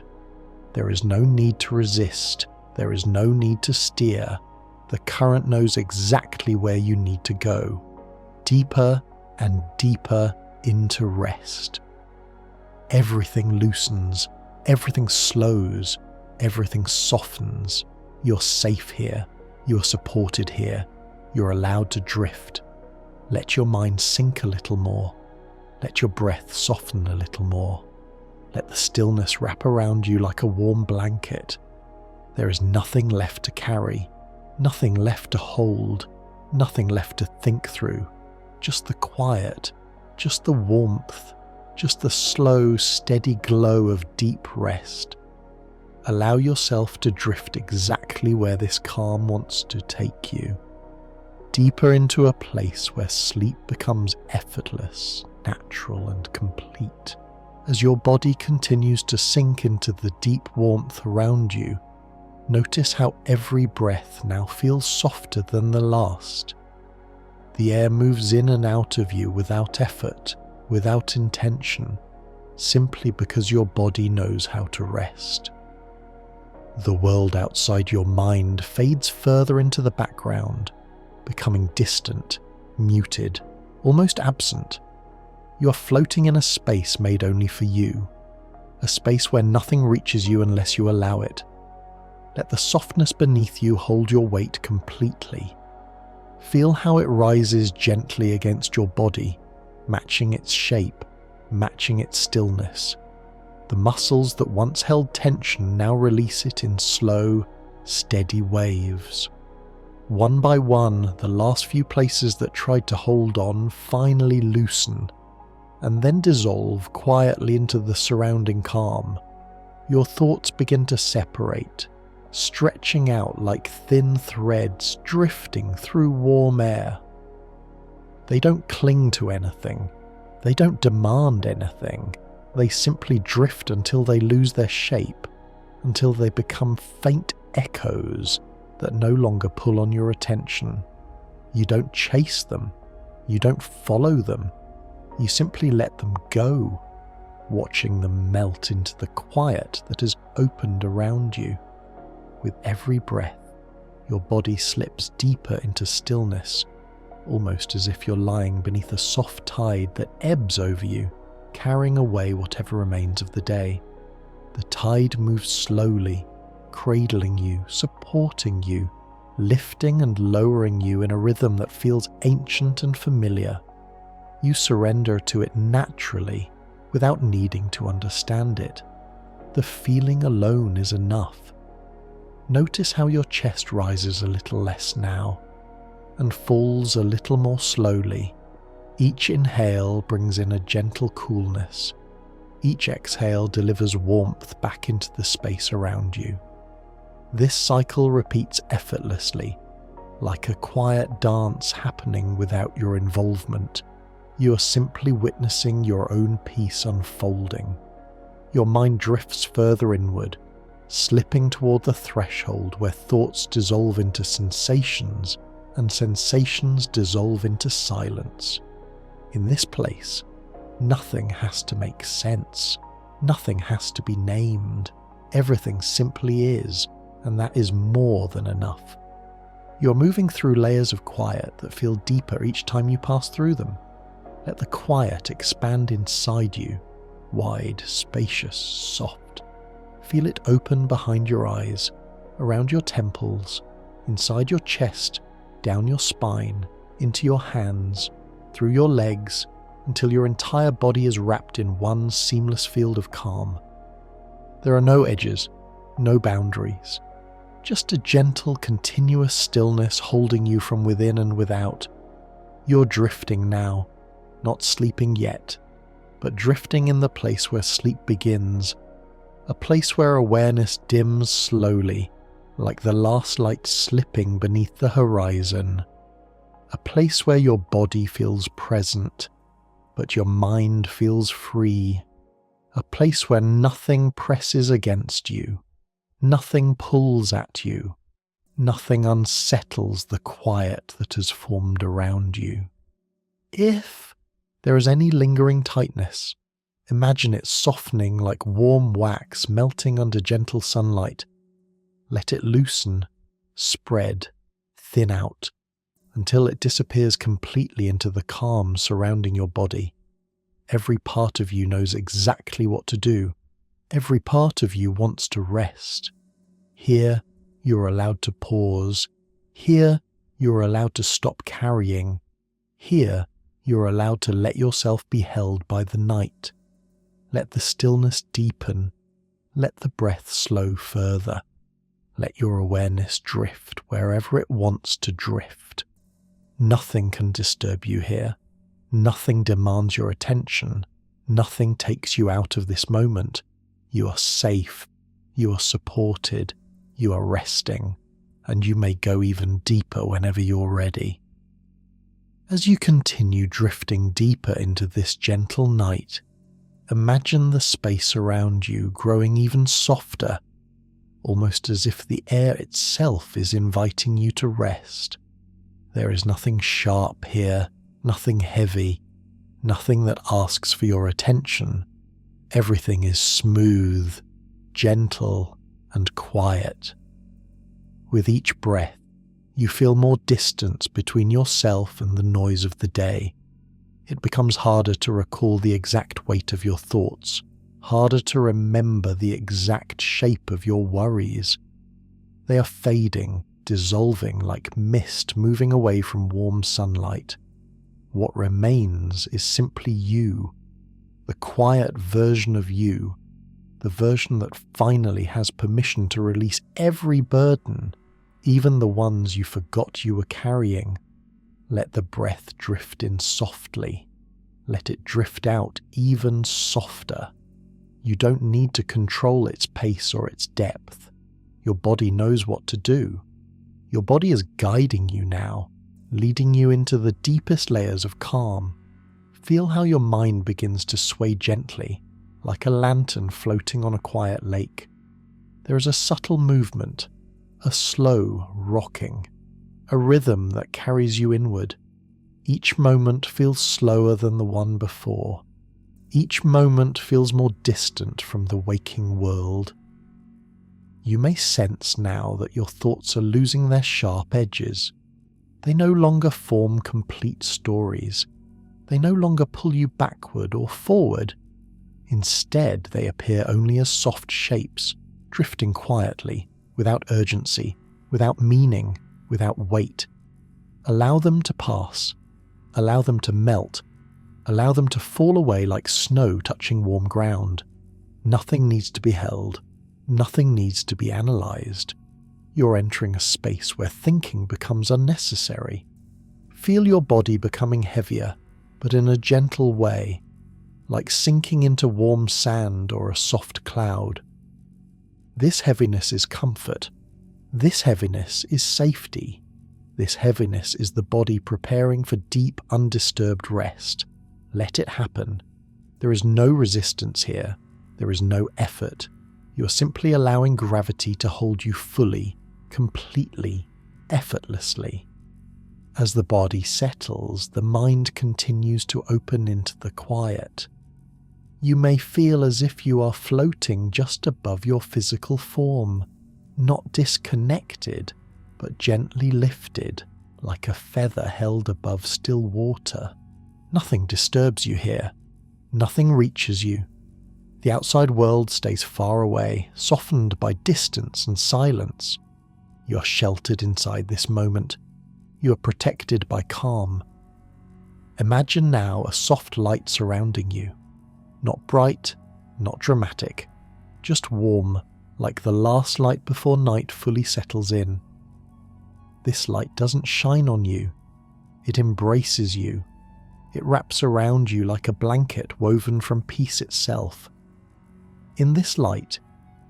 There is no need to resist. There is no need to steer. The current knows exactly where you need to go. Deeper and deeper into rest. Everything loosens. Everything slows. Everything softens. You're safe here. You're supported here. You're allowed to drift. Let your mind sink a little more. Let your breath soften a little more. Let the stillness wrap around you like a warm blanket. There is nothing left to carry, nothing left to hold, nothing left to think through. Just the quiet, just the warmth, just the slow, steady glow of deep rest. Allow yourself to drift exactly where this calm wants to take you. Deeper into a place where sleep becomes effortless, natural, and complete. As your body continues to sink into the deep warmth around you, notice how every breath now feels softer than the last. The air moves in and out of you without effort, without intention, simply because your body knows how to rest. The world outside your mind fades further into the background, becoming distant, muted, almost absent. You are floating in a space made only for you, a space where nothing reaches you unless you allow it. Let the softness beneath you hold your weight completely. Feel how it rises gently against your body, matching its shape, matching its stillness. The muscles that once held tension now release it in slow, steady waves. One by one, the last few places that tried to hold on finally loosen, and then dissolve quietly into the surrounding calm. Your thoughts begin to separate, stretching out like thin threads drifting through warm air. They don't cling to anything. They don't demand anything. They simply drift until they lose their shape, until they become faint echoes that no longer pull on your attention. You don't chase them. You don't follow them. You simply let them go, watching them melt into the quiet that has opened around you. With every breath, your body slips deeper into stillness, almost as if you're lying beneath a soft tide that ebbs over you, carrying away whatever remains of the day. The tide moves slowly, cradling you, supporting you, lifting and lowering you in a rhythm that feels ancient and familiar. You surrender to it naturally, without needing to understand it. The feeling alone is enough. Notice how your chest rises a little less now and falls a little more slowly. Each inhale brings in a gentle coolness. Each exhale delivers warmth back into the space around you. This cycle repeats effortlessly, like a quiet dance happening without your involvement. You are simply witnessing your own peace unfolding. Your mind drifts further inward, slipping toward the threshold where thoughts dissolve into sensations and sensations dissolve into silence. In this place, nothing has to make sense. Nothing has to be named. Everything simply is, and that is more than enough. You're moving through layers of quiet that feel deeper each time you pass through them. Let the quiet expand inside you, wide, spacious, soft. Feel it open behind your eyes, around your temples, inside your chest, down your spine, into your hands, through your legs, until your entire body is wrapped in one seamless field of calm. There are no edges, no boundaries, just a gentle, continuous stillness holding you from within and without. You're drifting now, not sleeping yet, but drifting in the place where sleep begins, a place where awareness dims slowly, like the last light slipping beneath the horizon, a place where your body feels present, but your mind feels free, a place where nothing presses against you, nothing pulls at you, nothing unsettles the quiet that has formed around you. If there is any lingering tightness, imagine it softening like warm wax melting under gentle sunlight. Let it loosen, spread, thin out, until it disappears completely into the calm surrounding your body. Every part of you knows exactly what to do. Every part of you wants to rest. Here, you're allowed to pause. Here, you're allowed to stop carrying. Here, you're allowed to let yourself be held by the night. Let the stillness deepen. Let the breath slow further. Let your awareness drift wherever it wants to drift. Nothing can disturb you here. Nothing demands your attention. Nothing takes you out of this moment. You are safe. You are supported. You are resting. And you may go even deeper whenever you're ready. As you continue drifting deeper into this gentle night, imagine the space around you growing even softer, almost as if the air itself is inviting you to rest. There is nothing sharp here, nothing heavy, nothing that asks for your attention. Everything is smooth, gentle, and quiet. With each breath, you feel more distance between yourself and the noise of the day. It becomes harder to recall the exact weight of your thoughts, harder to remember the exact shape of your worries. They are fading, dissolving like mist moving away from warm sunlight. What remains is simply you, the quiet version of you, the version that finally has permission to release every burden, even the ones you forgot you were carrying. Let the breath drift in softly. Let it drift out even softer. You don't need to control its pace or its depth. Your body knows what to do. Your body is guiding you now, leading you into the deepest layers of calm. Feel how your mind begins to sway gently, like a lantern floating on a quiet lake. There is a subtle movement, a slow rocking, a rhythm that carries you inward. Each moment feels slower than the one before. Each moment feels more distant from the waking world. You may sense now that your thoughts are losing their sharp edges. They no longer form complete stories. They no longer pull you backward or forward. Instead, they appear only as soft shapes, drifting quietly, without urgency, without meaning, without weight. Allow them to pass. Allow them to melt. Allow them to fall away like snow touching warm ground. Nothing needs to be held. Nothing needs to be analysed. You're entering a space where thinking becomes unnecessary. Feel your body becoming heavier, but in a gentle way, like sinking into warm sand or a soft cloud. This heaviness is comfort. This heaviness is safety. This heaviness is the body preparing for deep, undisturbed rest. Let it happen. There is no resistance here. There is no effort. You are simply allowing gravity to hold you fully, completely, effortlessly. As the body settles, the mind continues to open into the quiet. You may feel as if you are floating just above your physical form, not disconnected, but gently lifted, like a feather held above still water. Nothing disturbs you here. Nothing reaches you. The outside world stays far away, softened by distance and silence. You are sheltered inside this moment. You are protected by calm. Imagine now a soft light surrounding you. Not bright, not dramatic, just warm, like the last light before night fully settles in. This light doesn't shine on you. It embraces you. It wraps around you like a blanket woven from peace itself. In this light,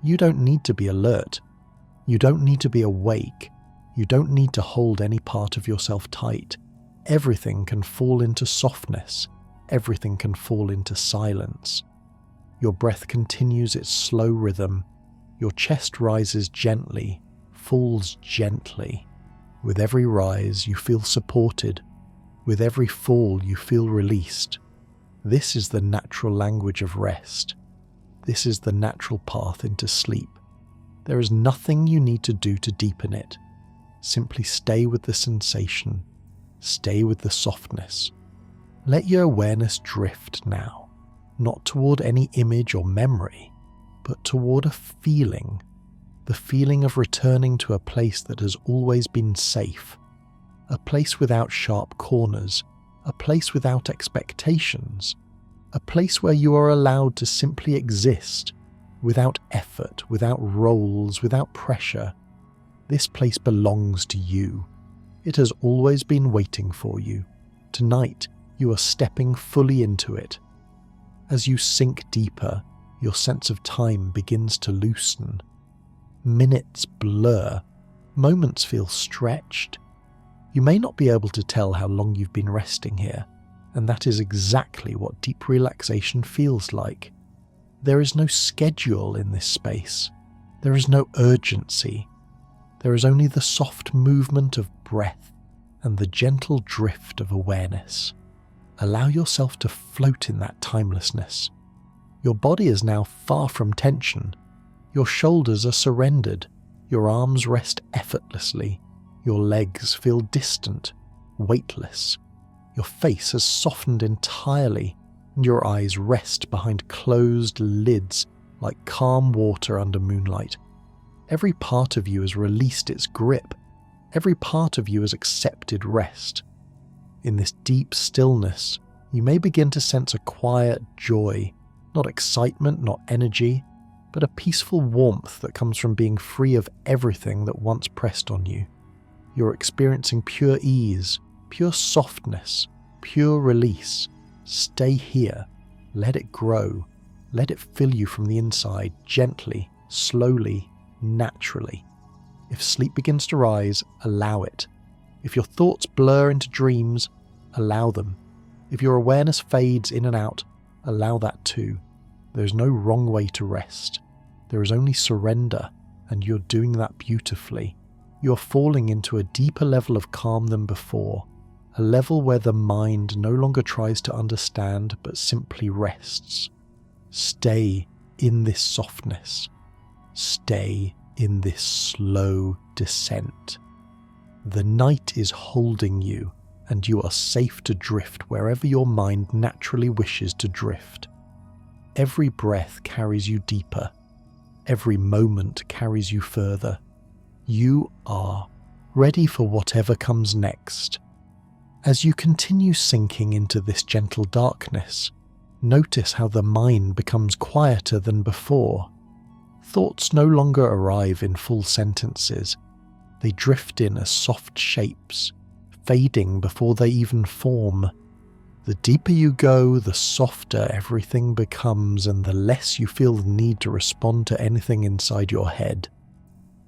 you don't need to be alert. You don't need to be awake. You don't need to hold any part of yourself tight. Everything can fall into softness. Everything can fall into silence. Your breath continues its slow rhythm. Your chest rises gently, falls gently. With every rise, you feel supported. With every fall, you feel released. This is the natural language of rest. This is the natural path into sleep. There is nothing you need to do to deepen it. Simply stay with the sensation. Stay with the softness. Let your awareness drift now, not toward any image or memory, but toward a feeling, the feeling of returning to a place that has always been safe, a place without sharp corners, a place without expectations, a place where you are allowed to simply exist, without effort, without roles, without pressure. This place belongs to you. It has always been waiting for you. Tonight, you are stepping fully into it. As you sink deeper, your sense of time begins to loosen. Minutes blur. Moments feel stretched. You may not be able to tell how long you've been resting here, and that is exactly what deep relaxation feels like. There is no schedule in this space. There is no urgency. There is only the soft movement of breath and the gentle drift of awareness. Allow yourself to float in that timelessness. Your body is now far from tension. Your shoulders are surrendered. Your arms rest effortlessly. Your legs feel distant, weightless. Your face has softened entirely, and your eyes rest behind closed lids like calm water under moonlight. Every part of you has released its grip. Every part of you has accepted rest. In this deep stillness, you may begin to sense a quiet joy, not excitement, not energy, but a peaceful warmth that comes from being free of everything that once pressed on you. You're experiencing pure ease, pure softness, pure release. Stay here. Let it grow. Let it fill you from the inside, gently, slowly, naturally. If sleep begins to rise, allow it. If your thoughts blur into dreams, allow them. If your awareness fades in and out, allow that too. There's no wrong way to rest. There is only surrender, and you're doing that beautifully. You're falling into a deeper level of calm than before, a level where the mind no longer tries to understand but simply rests. Stay in this softness. Stay in this slow descent. The night is holding you, and you are safe to drift wherever your mind naturally wishes to drift. Every breath carries you deeper. Every moment carries you further. You are ready for whatever comes next. As you continue sinking into this gentle darkness, Notice how the mind becomes quieter than before. Thoughts no longer arrive in full sentences. They drift in as soft shapes, fading before they even form. The deeper you go, the softer everything becomes, and the less you feel the need to respond to anything inside your head.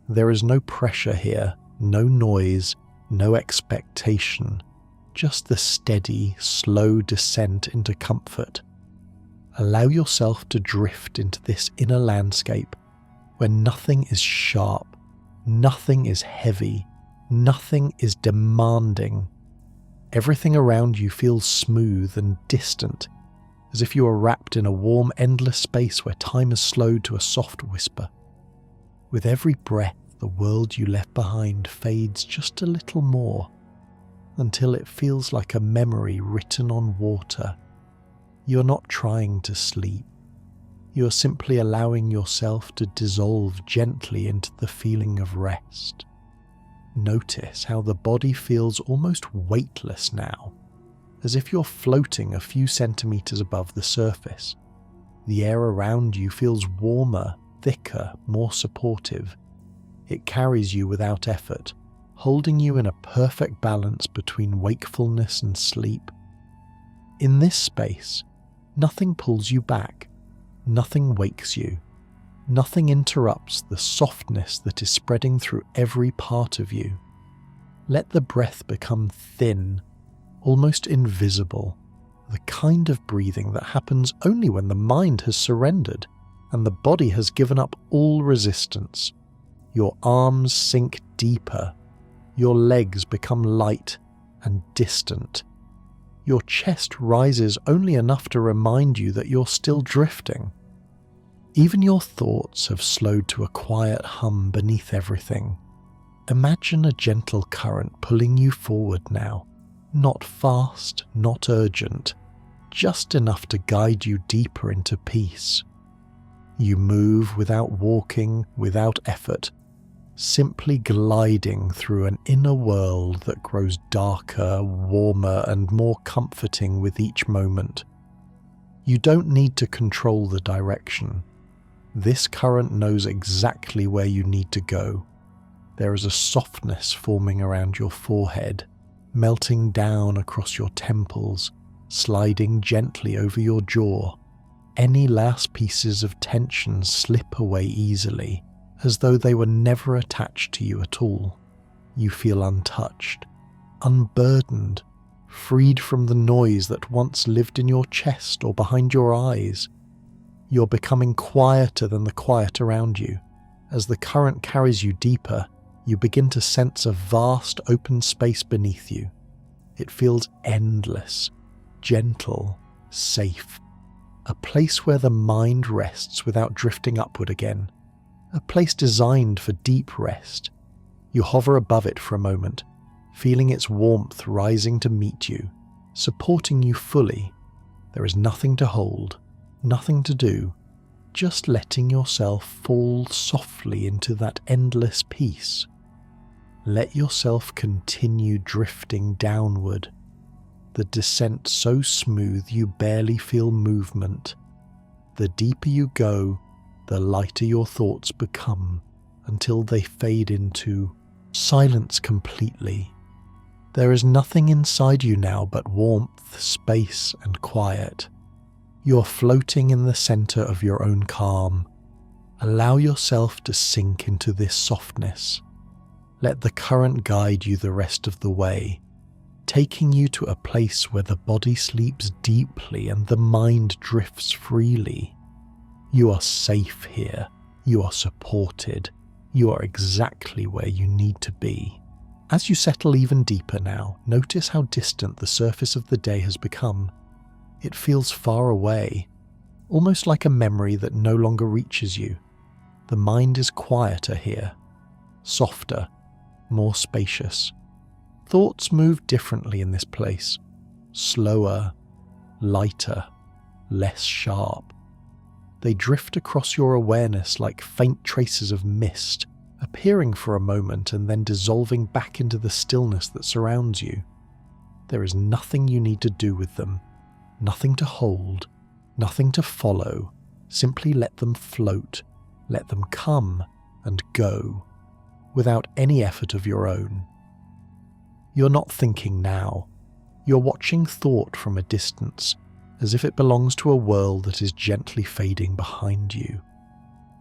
There is no pressure here, no noise, no expectation, just the steady, slow descent into comfort. Allow yourself to drift into this inner landscape where nothing is sharp, nothing is heavy, nothing is demanding. Everything around you feels smooth and distant, as if you are wrapped in a warm, endless space where time has slowed to a soft whisper. With every breath, the world you left behind fades just a little more, until it feels like a memory written on water. You're not trying to sleep. You're simply allowing yourself to dissolve gently into the feeling of rest. Notice how the body feels almost weightless now, as if you're floating a few centimeters above the surface. The air around you feels warmer, thicker, more supportive. It carries you without effort, holding you in a perfect balance between wakefulness and sleep. In this space, nothing pulls you back, nothing wakes you, nothing interrupts the softness that is spreading through every part of you. Let the breath become thin, almost invisible, the kind of breathing that happens only when the mind has surrendered and the body has given up all resistance. Your arms sink deeper, your legs become light and distant. Your chest rises only enough to remind you that you're still drifting. Even your thoughts have slowed to a quiet hum beneath everything. Imagine a gentle current pulling you forward now, not fast, not urgent, just enough to guide you deeper into peace. You move without walking, without effort, simply gliding through an inner world that grows darker, warmer, and more comforting with each moment. You don't need to control the direction. This current knows exactly where you need to go. There is a softness forming around your forehead, melting down across your temples, sliding gently over your jaw. Any last pieces of tension slip away easily, as though they were never attached to you at all. You feel untouched, unburdened, freed from the noise that once lived in your chest or behind your eyes. You're becoming quieter than the quiet around you. As the current carries you deeper, you begin to sense a vast open space beneath you. It feels endless, gentle, safe. A place where the mind rests without drifting upward again. A place designed for deep rest. You hover above it for a moment, feeling its warmth rising to meet you, supporting you fully. There is nothing to hold, nothing to do, just letting yourself fall softly into that endless peace. Let yourself continue drifting downward, the descent so smooth you barely feel movement. The deeper you go, the lighter your thoughts become, until they fade into silence completely. There is nothing inside you now but warmth, space, and quiet. You're floating in the center of your own calm. Allow yourself to sink into this softness. Let the current guide you the rest of the way, taking you to a place where the body sleeps deeply and the mind drifts freely. You are safe here. You are supported. You are exactly where you need to be. As you settle even deeper now, notice how distant the surface of the day has become. It feels far away, almost like a memory that no longer reaches you. The mind is quieter here, softer, more spacious. Thoughts move differently in this place, slower, lighter, less sharp. They drift across your awareness like faint traces of mist, appearing for a moment and then dissolving back into the stillness that surrounds you. There is nothing you need to do with them, nothing to hold, Nothing to follow, simply let them float, let them come and go, without any effort of your own. You're not thinking now, you're watching thought from a distance, as if it belongs to a world that is gently fading behind you.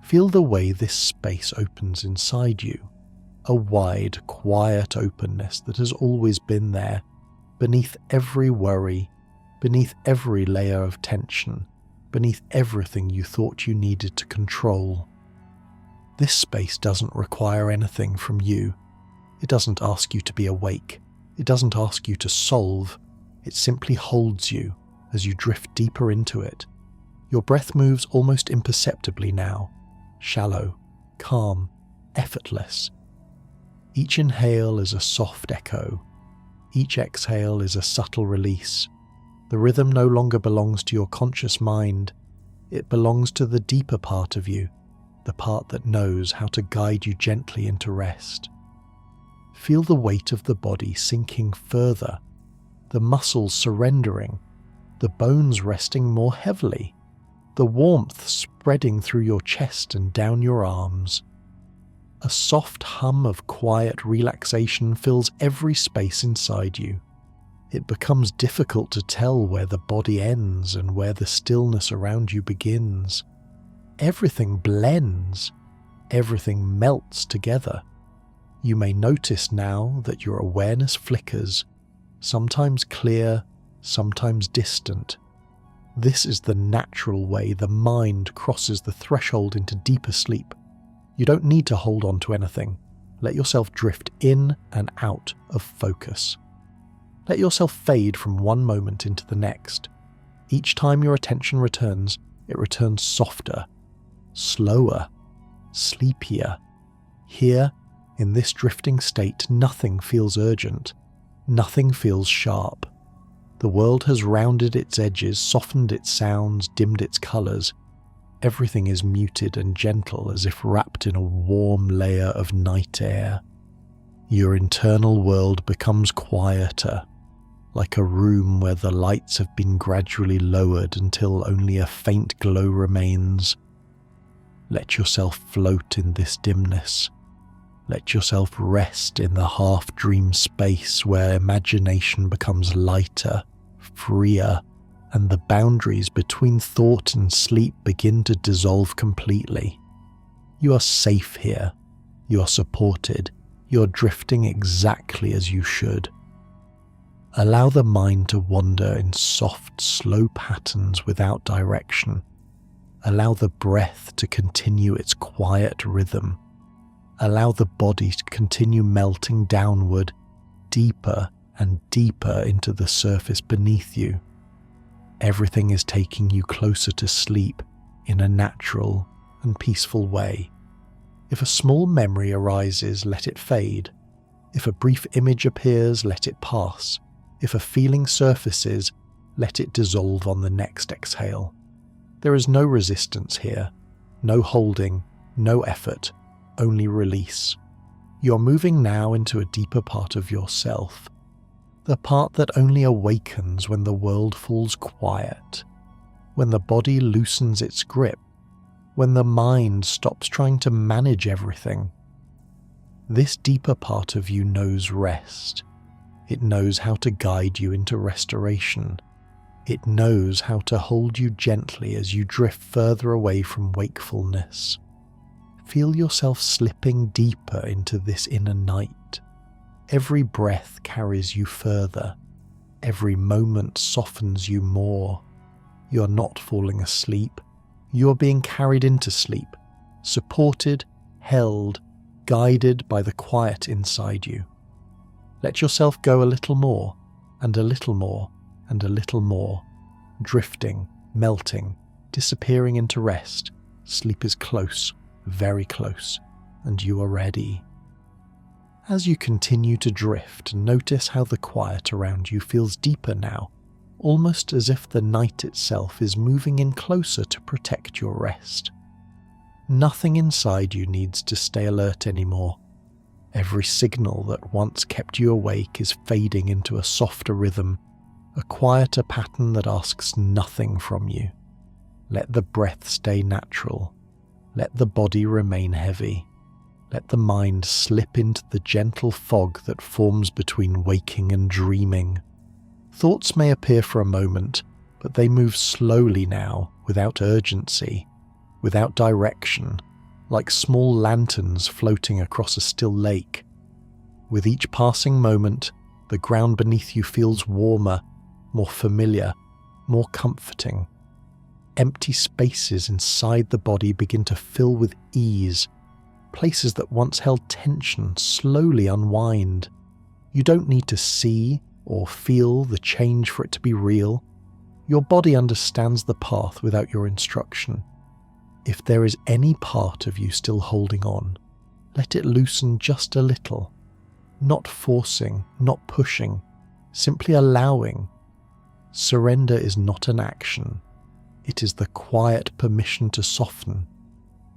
Feel the way this space opens inside you, a wide, quiet openness that has always been there, beneath every worry, beneath every layer of tension, beneath everything you thought you needed to control. This space doesn't require anything from you. It doesn't ask you to be awake. It doesn't ask you to solve. It simply holds you as you drift deeper into it. Your breath moves almost imperceptibly now, shallow, calm, effortless. Each inhale is a soft echo. Each exhale is a subtle release. The rhythm no longer belongs to your conscious mind. It belongs to the deeper part of you, the part that knows how to guide you gently into rest. Feel the weight of the body sinking further, the muscles surrendering, the bones resting more heavily, the warmth spreading through your chest and down your arms. A soft hum of quiet relaxation fills every space inside you. It becomes difficult to tell where the body ends and where the stillness around you begins. Everything blends, everything melts together. You may notice now that your awareness flickers, sometimes clear, sometimes distant. This is the natural way the mind crosses the threshold into deeper sleep. You don't need to hold on to anything. Let yourself drift in and out of focus. Let yourself fade from one moment into the next. Each time your attention returns, it returns softer, slower, sleepier. Here, in this drifting state, nothing feels urgent. Nothing feels sharp. The world has rounded its edges, softened its sounds, dimmed its colours. Everything is muted and gentle, as if wrapped in a warm layer of night air. Your internal world becomes quieter, like a room where the lights have been gradually lowered until only a faint glow remains. Let yourself float in this dimness. Let yourself rest in the half-dream space where imagination becomes lighter, freer, and the boundaries between thought and sleep begin to dissolve completely. You are safe here. You are supported. You are drifting exactly as you should. Allow the mind to wander in soft, slow patterns without direction. Allow the breath to continue its quiet rhythm. Allow the body to continue melting downward, deeper and deeper into the surface beneath you. Everything is taking you closer to sleep in a natural and peaceful way. If a small memory arises, let it fade. If a brief image appears, let it pass. If a feeling surfaces, let it dissolve on the next exhale. There is no resistance here, no holding, no effort, only release. You're moving now into a deeper part of yourself, the part that only awakens when the world falls quiet, when the body loosens its grip, when the mind stops trying to manage everything. This deeper part of you knows rest. It knows how to guide you into restoration. It knows how to hold you gently as you drift further away from wakefulness. Feel yourself slipping deeper into this inner night. Every breath carries you further. Every moment softens you more. You're not falling asleep. You're being carried into sleep, supported, held, guided by the quiet inside you. Let yourself go a little more, and a little more, and a little more, drifting, melting, disappearing into rest. Sleep is close, very close, and you are ready. As you continue to drift, notice how the quiet around you feels deeper now, almost as if the night itself is moving in closer to protect your rest. Nothing inside you needs to stay alert anymore. Every signal that once kept you awake is fading into a softer rhythm, a quieter pattern that asks nothing from you. Let the breath stay natural. Let the body remain heavy. Let the mind slip into the gentle fog that forms between waking and dreaming. Thoughts may appear for a moment, but they move slowly now, without urgency, without direction, like small lanterns floating across a still lake. With each passing moment, the ground beneath you feels warmer, more familiar, more comforting. Empty spaces inside the body begin to fill with ease. Places that once held tension slowly unwind. You don't need to see or feel the change for it to be real. Your body understands the path without your instruction. If there is any part of you still holding on, let it loosen just a little. Not forcing, not pushing, simply allowing. Surrender is not an action. It is the quiet permission to soften.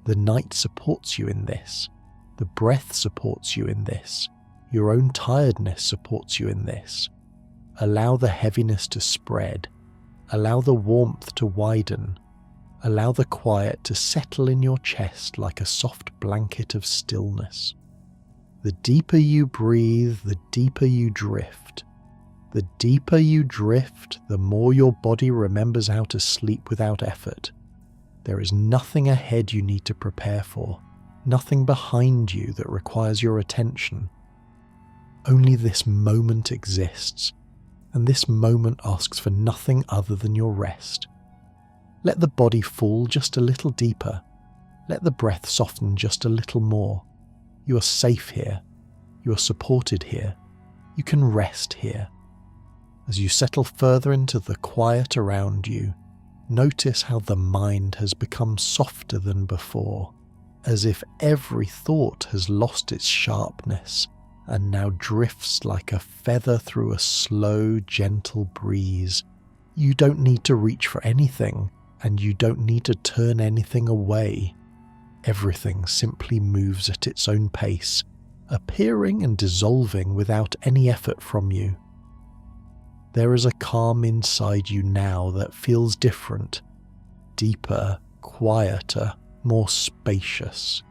The night supports you in this. The breath supports you in this. Your own tiredness supports you in this. Allow the heaviness to spread. Allow the warmth to widen. Allow the quiet to settle in your chest like a soft blanket of stillness. The deeper you breathe, the deeper you drift. The deeper you drift, the more your body remembers how to sleep without effort. There is nothing ahead you need to prepare for, nothing behind you that requires your attention. Only this moment exists, and this moment asks for nothing other than your rest. Let the body fall just a little deeper. Let the breath soften just a little more. You are safe here. You are supported here. You can rest here. As you settle further into the quiet around you, notice how the mind has become softer than before, as if every thought has lost its sharpness and now drifts like a feather through a slow, gentle breeze. You don't need to reach for anything, and you don't need to turn anything away. Everything simply moves at its own pace, appearing and dissolving without any effort from you. There is a calm inside you now that feels different, deeper, quieter, more spacious.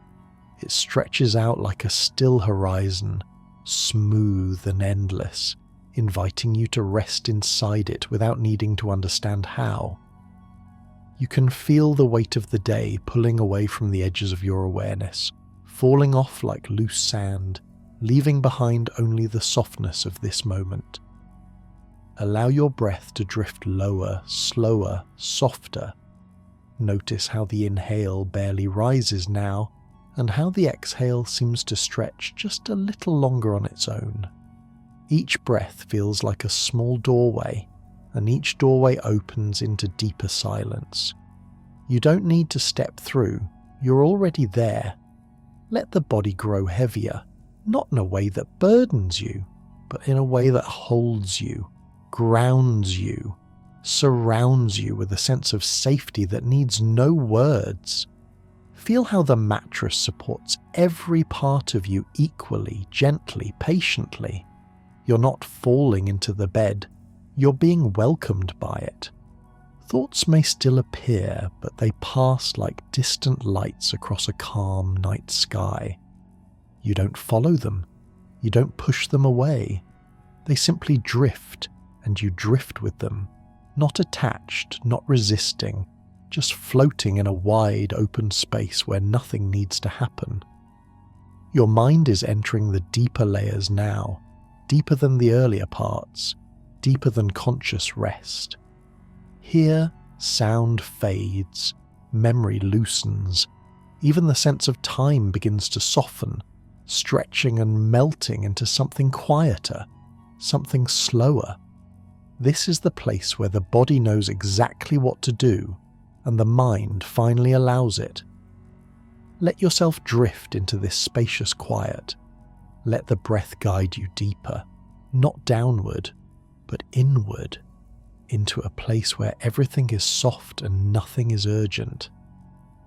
It stretches out like a still horizon, smooth and endless, inviting you to rest inside it without needing to understand how. You can feel the weight of the day pulling away from the edges of your awareness, falling off like loose sand, leaving behind only the softness of this moment. Allow your breath to drift lower, slower, softer. Notice how the inhale barely rises now, and how the exhale seems to stretch just a little longer on its own. Each breath feels like a small doorway, and each doorway opens into deeper silence. You don't need to step through, you're already there. Let the body grow heavier, not in a way that burdens you, but in a way that holds you, grounds you, surrounds you with a sense of safety that needs no words. Feel how the mattress supports every part of you equally, gently, patiently. You're not falling into the bed, you're being welcomed by it. Thoughts may still appear, but they pass like distant lights across a calm night sky. You don't follow them, you don't push them away. They simply drift, and you drift with them, not attached, not resisting, just floating in a wide open space where nothing needs to happen. Your mind is entering the deeper layers now, deeper than the earlier parts, deeper than conscious rest. Here, sound fades, memory loosens, even the sense of time begins to soften, stretching and melting into something quieter, something slower. This is the place where the body knows exactly what to do, and the mind finally allows it. Let yourself drift into this spacious quiet. Let the breath guide you deeper, not downward, but inward, into a place where everything is soft and nothing is urgent.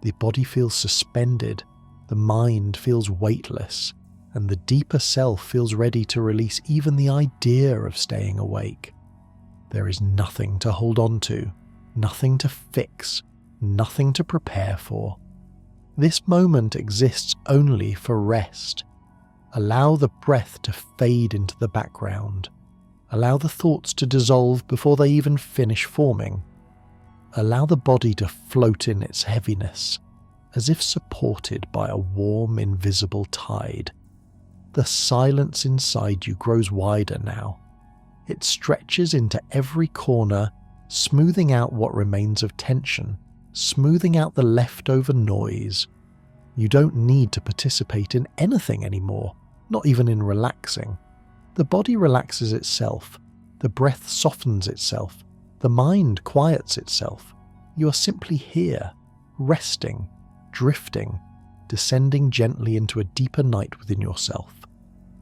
The body feels suspended, the mind feels weightless, and the deeper self feels ready to release even the idea of staying awake. There is nothing to hold on to, nothing to fix, nothing to prepare for. This moment exists only for rest. Allow the breath to fade into the background. Allow the thoughts to dissolve before they even finish forming. Allow the body to float in its heaviness, as if supported by a warm, invisible tide. The silence inside you grows wider now. It stretches into every corner, smoothing out what remains of tension, smoothing out the leftover noise. You don't need to participate in anything anymore, not even in relaxing. The body relaxes itself, the breath softens itself, the mind quiets itself. You are simply here, resting, drifting, descending gently into a deeper night within yourself.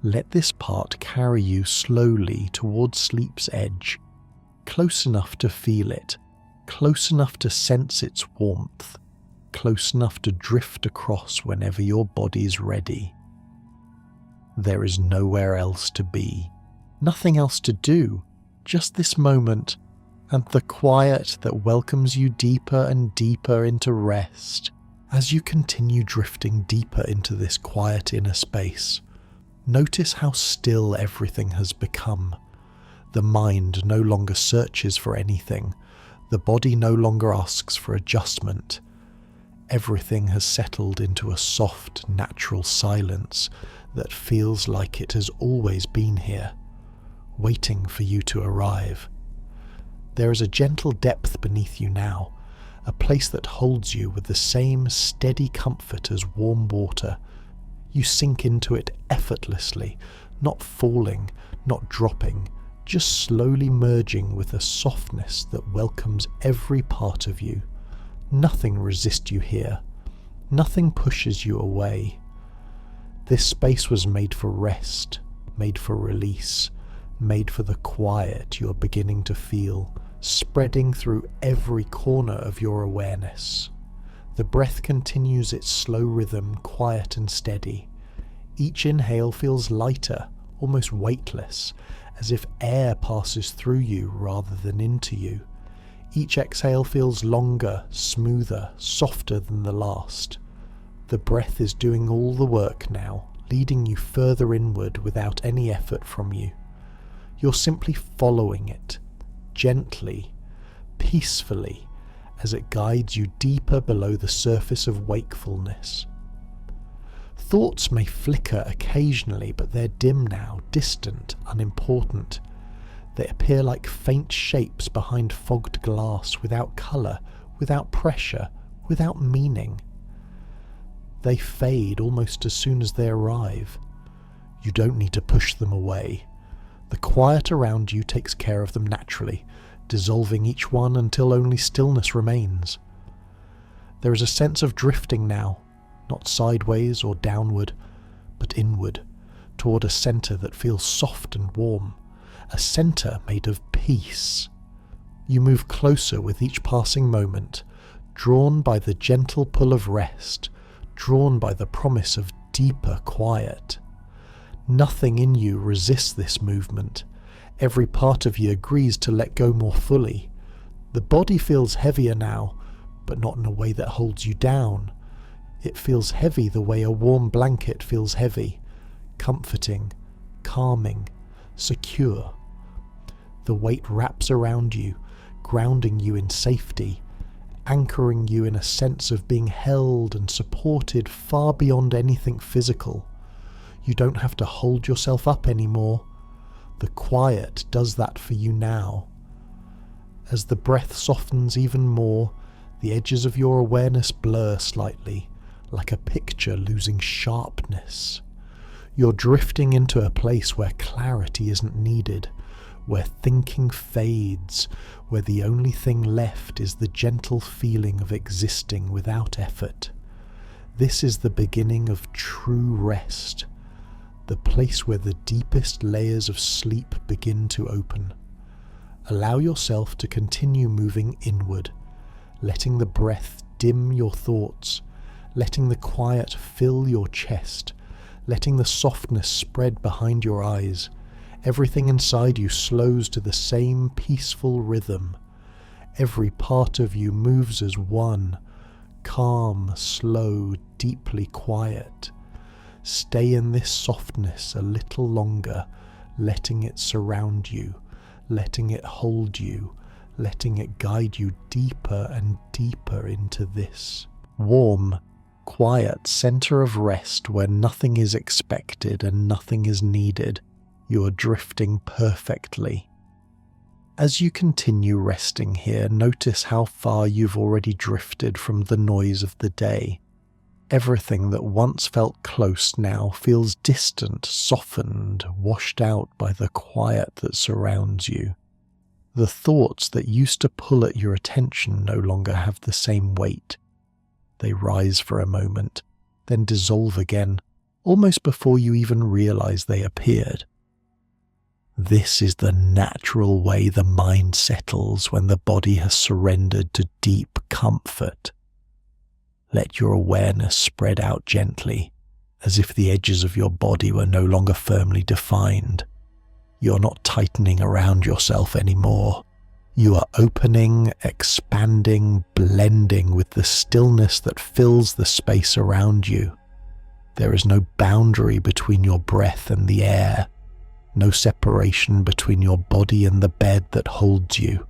Let this part carry you slowly towards sleep's edge, close enough to feel it, close enough to sense its warmth, close enough to drift across whenever your body's ready. There is nowhere else to be, nothing else to do, just this moment and the quiet that welcomes you deeper and deeper into rest. As you continue drifting deeper into this quiet inner space, notice how still everything has become. The mind no longer searches for anything. The body no longer asks for adjustment. Everything has settled into a soft, natural silence that feels like it has always been here, waiting for you to arrive. There is a gentle depth beneath you now, a place that holds you with the same steady comfort as warm water. You sink into it effortlessly, not falling, not dropping, just slowly merging with a softness that welcomes every part of you. Nothing resists you here. Nothing pushes you away. This space was made for rest, made for release, made for the quiet you are beginning to feel, spreading through every corner of your awareness. The breath continues its slow rhythm, quiet and steady. Each inhale feels lighter, almost weightless, as if air passes through you rather than into you. Each exhale feels longer, smoother, softer than the last. The breath is doing all the work now, leading you further inward without any effort from you. You're simply following it, gently, peacefully, as it guides you deeper below the surface of wakefulness. Thoughts may flicker occasionally, but they're dim now, distant, unimportant. They appear like faint shapes behind fogged glass, without colour, without pressure, without meaning. They fade almost as soon as they arrive. You don't need to push them away. The quiet around you takes care of them naturally, dissolving each one until only stillness remains. There is a sense of drifting now, not sideways or downward, but inward, toward a centre that feels soft and warm, a centre made of peace. You move closer with each passing moment, drawn by the gentle pull of rest, drawn by the promise of deeper quiet. Nothing in you resists this movement. Every part of you agrees to let go more fully. The body feels heavier now, but not in a way that holds you down. It feels heavy the way a warm blanket feels heavy, comforting, calming, secure. The weight wraps around you, grounding you in safety, anchoring you in a sense of being held and supported far beyond anything physical. You don't have to hold yourself up anymore. The quiet does that for you now. As the breath softens even more, the edges of your awareness blur slightly, like a picture losing sharpness. You're drifting into a place where clarity isn't needed, where thinking fades, where the only thing left is the gentle feeling of existing without effort. This is the beginning of true rest, the place where the deepest layers of sleep begin to open. Allow yourself to continue moving inward, letting the breath dim your thoughts, letting the quiet fill your chest, letting the softness spread behind your eyes. Everything inside you slows to the same peaceful rhythm. Every part of you moves as one, calm, slow, deeply quiet. Stay in this softness a little longer, letting it surround you, letting it hold you, letting it guide you deeper and deeper into this warm, quiet center of rest where nothing is expected and nothing is needed. You are drifting perfectly. As you continue resting here, notice how far you've already drifted from the noise of the day. Everything that once felt close now feels distant, softened, washed out by the quiet that surrounds you. The thoughts that used to pull at your attention no longer have the same weight. They rise for a moment, then dissolve again, almost before you even realize they appeared. This is the natural way the mind settles when the body has surrendered to deep comfort. Let your awareness spread out gently, as if the edges of your body were no longer firmly defined. You're not tightening around yourself anymore. You are opening, expanding, blending with the stillness that fills the space around you. There is no boundary between your breath and the air, no separation between your body and the bed that holds you.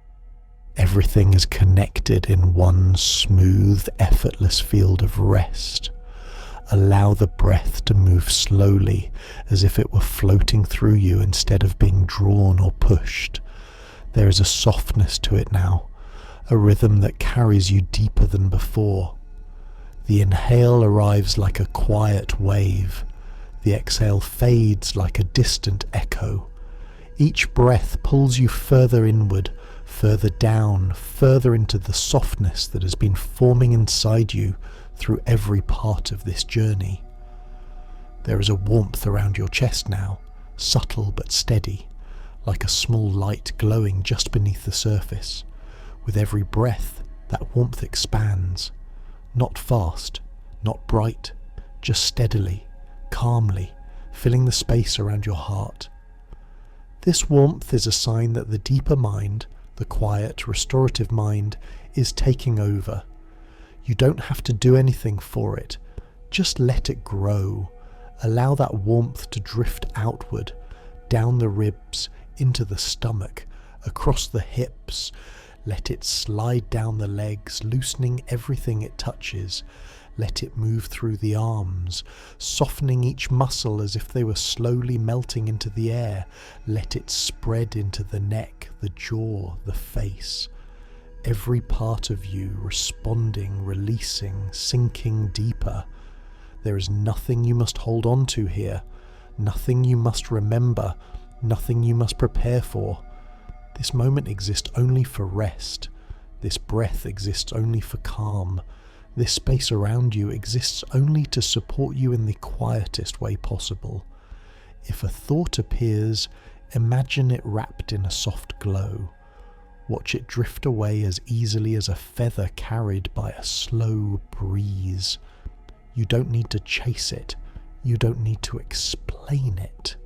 Everything is connected in one smooth, effortless field of rest. Allow the breath to move slowly, as if it were floating through you instead of being drawn or pushed. There is a softness to it now, a rhythm that carries you deeper than before. The inhale arrives like a quiet wave. The exhale fades like a distant echo. Each breath pulls you further inward, further down, further into the softness that has been forming inside you through every part of this journey. There is a warmth around your chest now, subtle but steady, like a small light glowing just beneath the surface. With every breath, that warmth expands, not fast, not bright, just steadily, calmly, filling the space around your heart. This warmth is a sign that the deeper mind, the quiet, restorative mind, is taking over. You don't have to do anything for it. Just let it grow. Allow that warmth to drift outward, down the ribs, into the stomach, across the hips. Let it slide down the legs, loosening everything it touches. Let it move through the arms, softening each muscle as if they were slowly melting into the air. Let it spread into the neck, the jaw, the face. Every part of you responding, releasing, sinking deeper. There is nothing you must hold on to here, nothing you must remember, nothing you must prepare for. This moment exists only for rest. This breath exists only for calm. This space around you exists only to support you in the quietest way possible. If a thought appears, imagine it wrapped in a soft glow. Watch it drift away as easily as a feather carried by a slow breeze. You don't need to chase it. You don't need to explain it.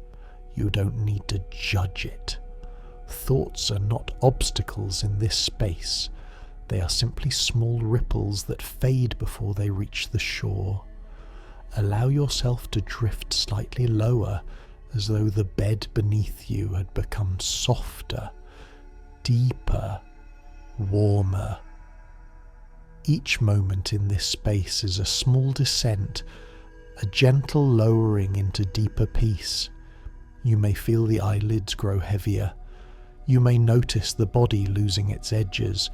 You don't need to judge it. Thoughts are not obstacles in this space. They are simply small ripples that fade before they reach the shore. Allow yourself to drift slightly lower, as though the bed beneath you had become softer, deeper, warmer. Each moment in this space is a small descent, a gentle lowering into deeper peace. You may feel the eyelids grow heavier. You may notice the body losing its edges.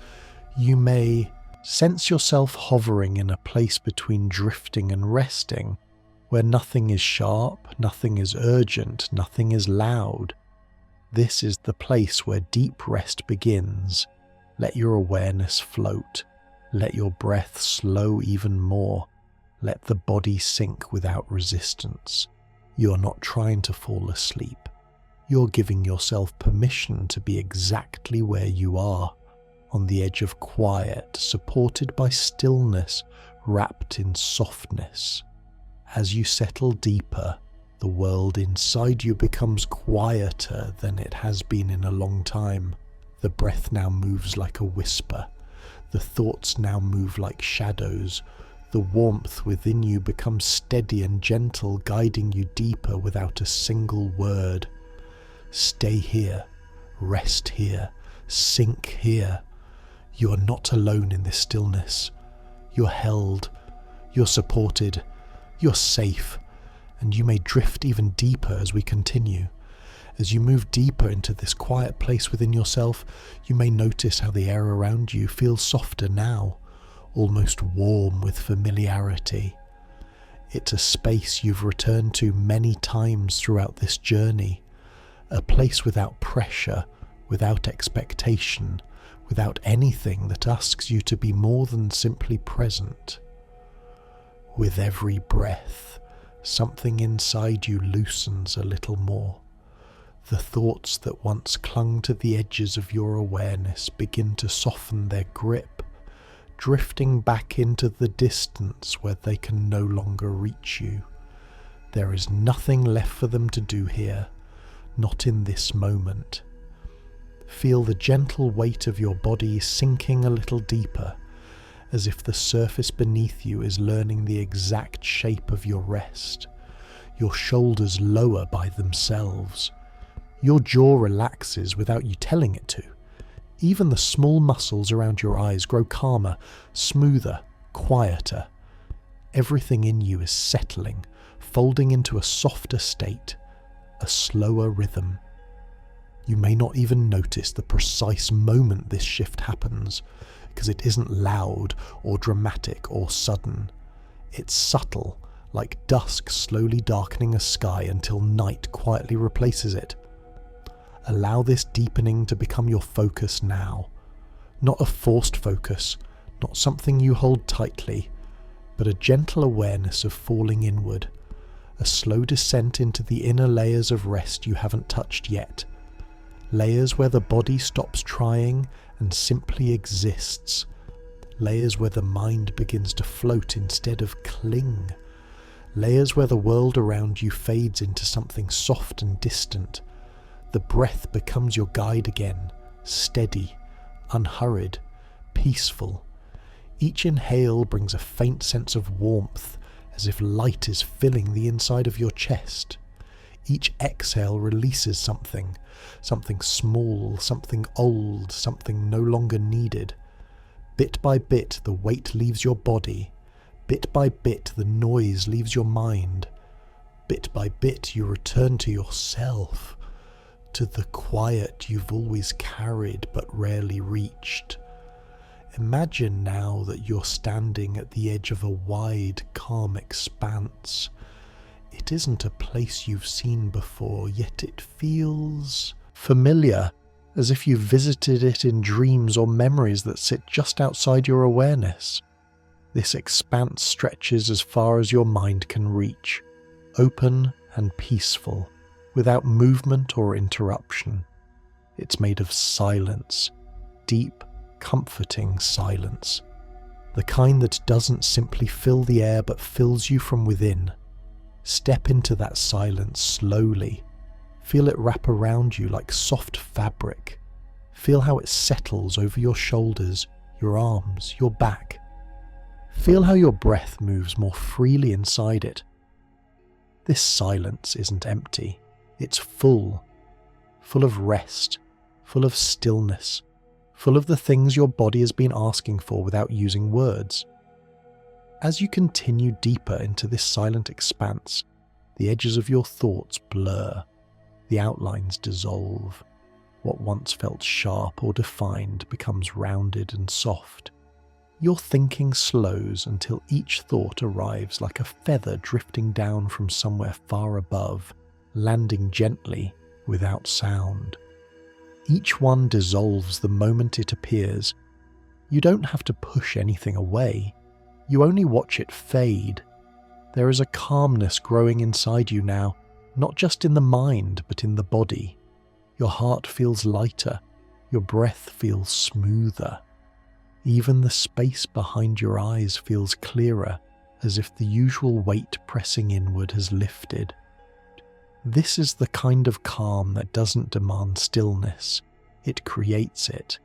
You may sense yourself hovering in a place between drifting and resting, where nothing is sharp, nothing is urgent, nothing is loud. This is the place where deep rest begins. Let your awareness float. Let your breath slow even more. Let the body sink without resistance. You are not trying to fall asleep. You're giving yourself permission to be exactly where you are, on the edge of quiet, supported by stillness, wrapped in softness. As you settle deeper, the world inside you becomes quieter than it has been in a long time. The breath now moves like a whisper. The thoughts now move like shadows. The warmth within you becomes steady and gentle, guiding you deeper without a single word. Stay here, rest here, sink here. You are not alone in this stillness. You're held, you're supported, you're safe, and you may drift even deeper as we continue. As you move deeper into this quiet place within yourself, you may notice how the air around you feels softer now, almost warm with familiarity. It's a space you've returned to many times throughout this journey, a place without pressure, without expectation, without anything that asks you to be more than simply present. With every breath, something inside you loosens a little more. The thoughts that once clung to the edges of your awareness begin to soften their grip, drifting back into the distance where they can no longer reach you. There is nothing left for them to do here, not in this moment. Feel the gentle weight of your body sinking a little deeper, as if the surface beneath you is learning the exact shape of your rest. Your shoulders lower by themselves. Your jaw relaxes without you telling it to. Even the small muscles around your eyes grow calmer, smoother, quieter. Everything in you is settling, folding into a softer state, a slower rhythm. You may not even notice the precise moment this shift happens, because it isn't loud or dramatic or sudden. It's subtle, like dusk slowly darkening a sky until night quietly replaces it. Allow this deepening to become your focus now. Not a forced focus, not something you hold tightly, but a gentle awareness of falling inward, a slow descent into the inner layers of rest you haven't touched yet. Layers where the body stops trying and simply exists. Layers where the mind begins to float instead of cling. Layers where the world around you fades into something soft and distant. The breath becomes your guide again, steady, unhurried, peaceful. Each inhale brings a faint sense of warmth, as if light is filling the inside of your chest. Each exhale releases something small, something old, something no longer needed. Bit by bit, the weight leaves your body. Bit by bit, the noise leaves your mind. Bit by bit, you return to yourself, to the quiet you've always carried but rarely reached. Imagine now that you're standing at the edge of a wide, calm expanse. It isn't a place you've seen before, yet it feels familiar, as if you visited it in dreams or memories that sit just outside your awareness. This expanse stretches as far as your mind can reach, open and peaceful, without movement or interruption. It's made of silence, deep, comforting silence, the kind that doesn't simply fill the air but fills you from within. Step into that silence slowly. Feel it wrap around you like soft fabric. Feel how it settles over your shoulders, your arms, your back. Feel how your breath moves more freely inside it. This silence isn't empty. It's full of rest, full of stillness, full of the things your body has been asking for without using words. As you continue deeper into this silent expanse, the edges of your thoughts blur, the outlines dissolve. What once felt sharp or defined becomes rounded and soft. Your thinking slows until each thought arrives like a feather drifting down from somewhere far above, landing gently without sound. Each one dissolves the moment it appears. You don't have to push anything away. You only watch it fade. There is a calmness growing inside you now, not just in the mind, but in the body. Your heart feels lighter. Your breath feels smoother. Even the space behind your eyes feels clearer, as if the usual weight pressing inward has lifted. This is the kind of calm that doesn't demand stillness. It creates it.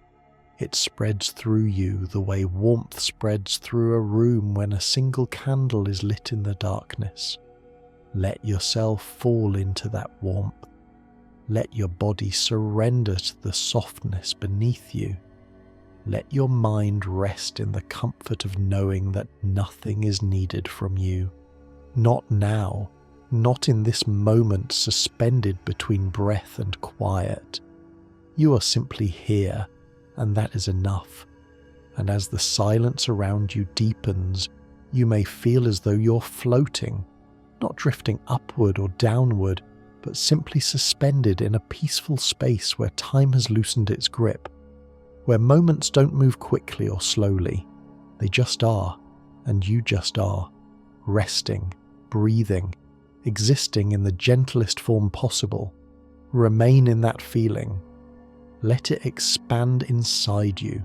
It spreads through you the way warmth spreads through a room when a single candle is lit in the darkness. Let yourself fall into that warmth. Let your body surrender to the softness beneath you. Let your mind rest in the comfort of knowing that nothing is needed from you. Not now, not in this moment suspended between breath and quiet. You are simply here, and that is enough. And as the silence around you deepens, you may feel as though you're floating, not drifting upward or downward, but simply suspended in a peaceful space where time has loosened its grip, where moments don't move quickly or slowly. They just are, and you just are, resting, breathing, existing in the gentlest form possible. Remain in that feeling. Let it expand inside you.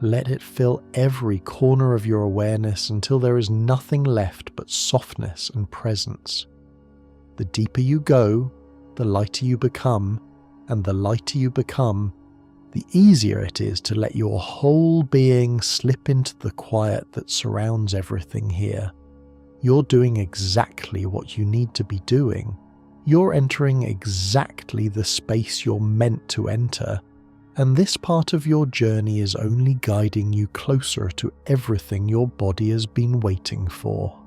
Let it fill every corner of your awareness until there is nothing left but softness and presence. The deeper you go, the lighter you become, and the lighter you become, the easier it is to let your whole being slip into the quiet that surrounds everything here. You're doing exactly what you need to be doing. You're entering exactly the space you're meant to enter, and this part of your journey is only guiding you closer to everything your body has been waiting for.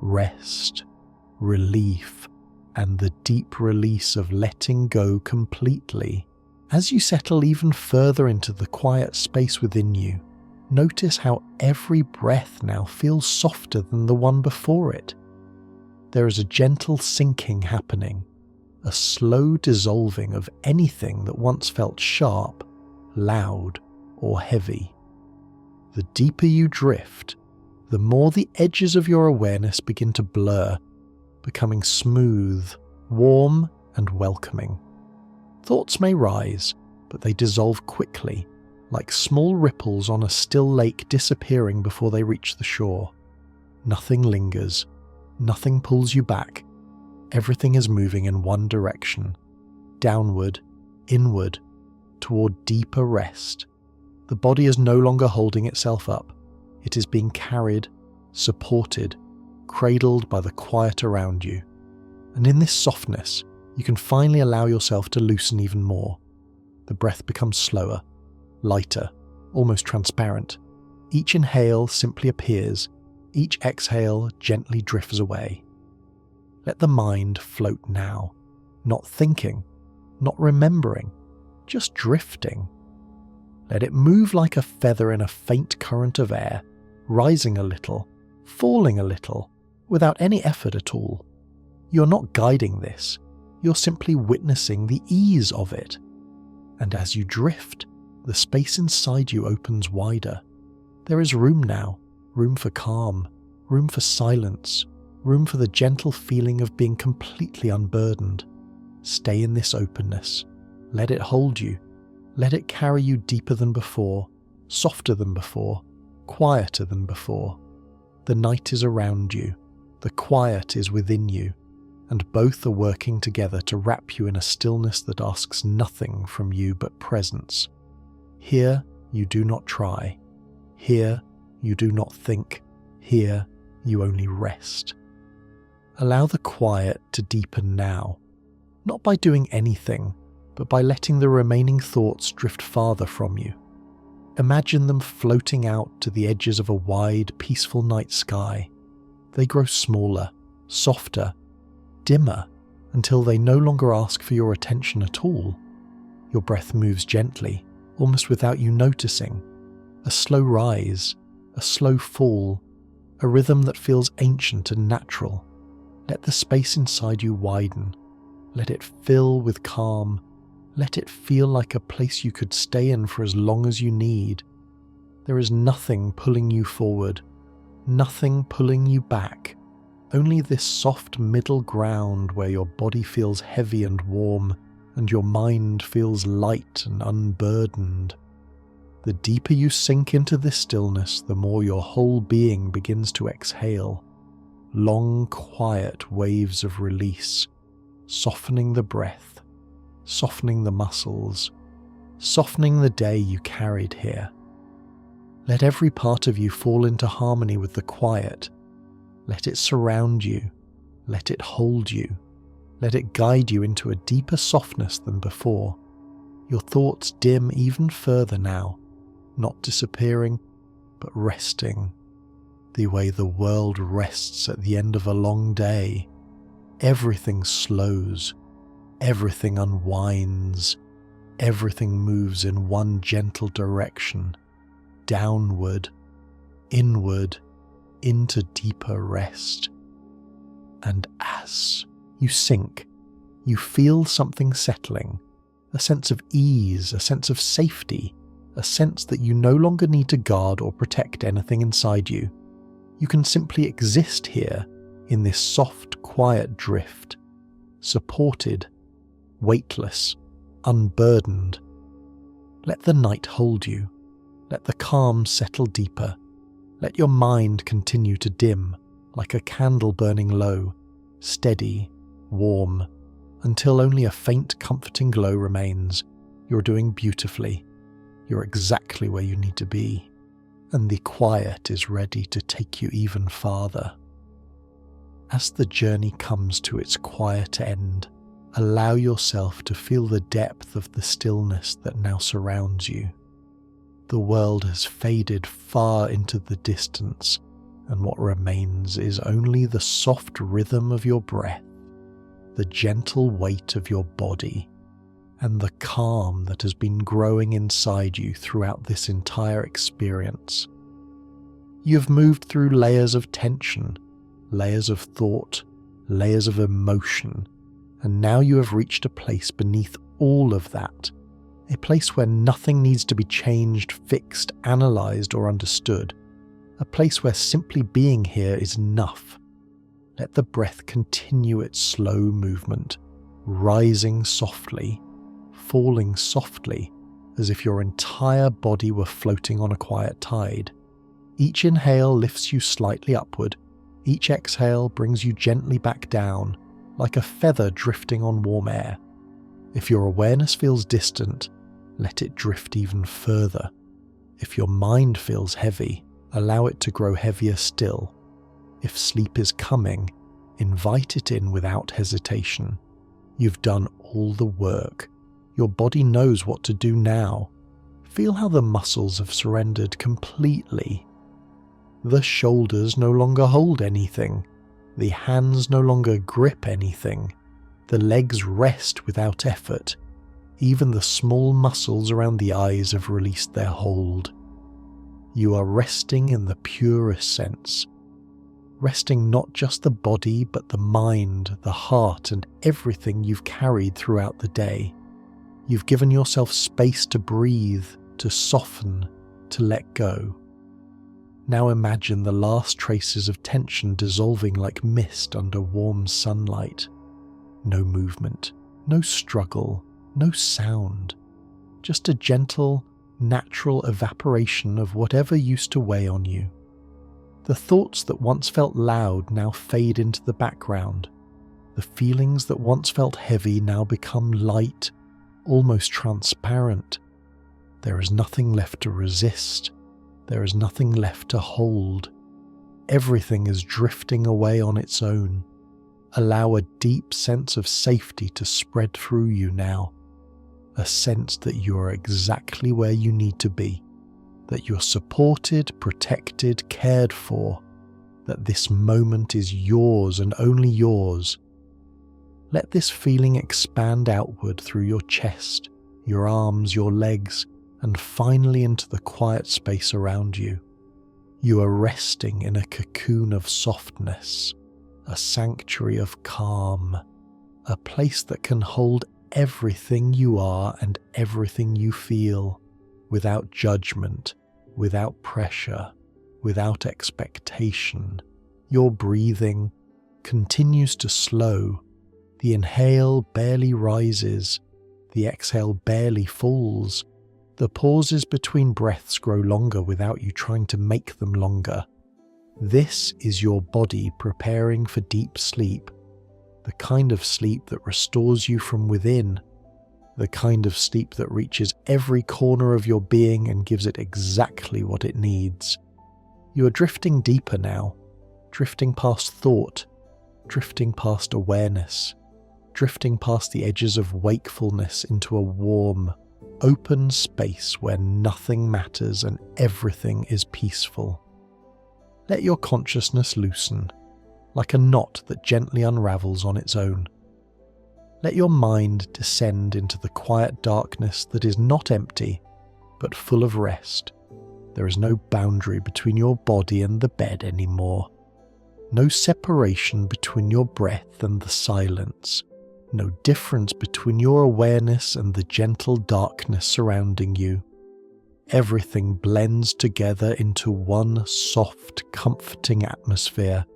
Rest, relief, and the deep release of letting go completely. As you settle even further into the quiet space within you, notice how every breath now feels softer than the one before it. There is a gentle sinking happening, a slow dissolving of anything that once felt sharp, loud, or heavy. The deeper you drift, the more the edges of your awareness begin to blur, becoming smooth, warm, and welcoming. Thoughts may rise, but they dissolve quickly, like small ripples on a still lake disappearing before they reach the shore. Nothing lingers, nothing pulls you back. Everything is moving in one direction, downward, inward, toward deeper rest. The body is no longer holding itself up. It is being carried, supported, cradled by the quiet around you. And in this softness, you can finally allow yourself to loosen even more. The breath becomes slower, lighter, almost transparent. Each inhale simply appears, each exhale gently drifts away. Let the mind float now, not thinking, not remembering, just drifting. Let it move like a feather in a faint current of air, rising a little, falling a little, without any effort at all. You're not guiding this, you're simply witnessing the ease of it. And as you drift, the space inside you opens wider. There is room now, room for calm, room for silence, room for the gentle feeling of being completely unburdened. Stay in this openness. Let it hold you. Let it carry you deeper than before, softer than before, quieter than before. The night is around you. The quiet is within you. And both are working together to wrap you in a stillness that asks nothing from you but presence. Here you do not try. Here you do not think. Here you only rest. Allow the quiet to deepen now, not by doing anything, but by letting the remaining thoughts drift farther from you. Imagine them floating out to the edges of a wide, peaceful night sky. They grow smaller, softer, dimmer, until they no longer ask for your attention at all. Your breath moves gently, almost without you noticing. A slow rise, a slow fall, a rhythm that feels ancient and natural. Let the space inside you widen. Let it fill with calm. Let it feel like a place you could stay in for as long as you need. There is nothing pulling you forward, nothing pulling you back. Only this soft middle ground where your body feels heavy and warm, and your mind feels light and unburdened. The deeper you sink into this stillness, the more your whole being begins to exhale. Long, quiet waves of release, softening the breath, softening the muscles, softening the day you carried here. Let every part of you fall into harmony with the quiet. Let it surround you. Let it hold you. Let it guide you into a deeper softness than before. Your thoughts dim even further now, not disappearing, but resting, the way the world rests at the end of a long day. Everything slows, everything unwinds, everything moves in one gentle direction, downward, inward, into deeper rest. And as you sink, you feel something settling, a sense of ease, a sense of safety, a sense that you no longer need to guard or protect anything inside you. You can simply exist here in this soft, quiet drift, supported, weightless, unburdened. Let the night hold you. Let the calm settle deeper. Let your mind continue to dim like a candle burning low, steady, warm, until only a faint comforting glow remains. You're doing beautifully. You're exactly where you need to be, and the quiet is ready to take you even farther. As the journey comes to its quiet end, allow yourself to feel the depth of the stillness that now surrounds you. The world has faded far into the distance, and what remains is only the soft rhythm of your breath, the gentle weight of your body, and the calm that has been growing inside you throughout this entire experience. You've moved through layers of tension, layers of thought, layers of emotion, and now you have reached a place beneath all of that, a place where nothing needs to be changed, fixed, analysed, or understood, a place where simply being here is enough. Let the breath continue its slow movement, rising softly, falling softly, as if your entire body were floating on a quiet tide. Each inhale lifts you slightly upward, each exhale brings you gently back down, like a feather drifting on warm air. If your awareness feels distant, let it drift even further. If your mind feels heavy, allow it to grow heavier still. If sleep is coming, invite it in without hesitation. You've done all the work. Your body knows what to do now. Feel how the muscles have surrendered completely. The shoulders no longer hold anything. The hands no longer grip anything. The legs rest without effort. Even the small muscles around the eyes have released their hold. You are resting in the purest sense. Resting not just the body, but the mind, the heart, and everything you've carried throughout the day. You've given yourself space to breathe, to soften, to let go. Now imagine the last traces of tension dissolving like mist under warm sunlight. No movement, no struggle, no sound. Just a gentle, natural evaporation of whatever used to weigh on you. The thoughts that once felt loud now fade into the background. The feelings that once felt heavy now become light, almost transparent. There is nothing left to resist. There is nothing left to hold. Everything is drifting away on its own. Allow a deep sense of safety to spread through you now. A sense that you are exactly where you need to be. That you're supported, protected, cared for. That this moment is yours and only yours. Let this feeling expand outward through your chest, your arms, your legs, and finally into the quiet space around you. You are resting in a cocoon of softness, a sanctuary of calm, a place that can hold everything you are and everything you feel, without judgment, without pressure, without expectation. Your breathing continues to slow. The inhale barely rises, the exhale barely falls. The pauses between breaths grow longer without you trying to make them longer. This is your body preparing for deep sleep, the kind of sleep that restores you from within, the kind of sleep that reaches every corner of your being and gives it exactly what it needs. You are drifting deeper now, drifting past thought, drifting past awareness, drifting past the edges of wakefulness into a warm, open space where nothing matters and everything is peaceful. Let your consciousness loosen, like a knot that gently unravels on its own. Let your mind descend into the quiet darkness that is not empty, but full of rest. There is no boundary between your body and the bed anymore. No separation between your breath and the silence. No difference between your awareness and the gentle darkness surrounding you. Everything blends together into one soft, comforting atmosphere.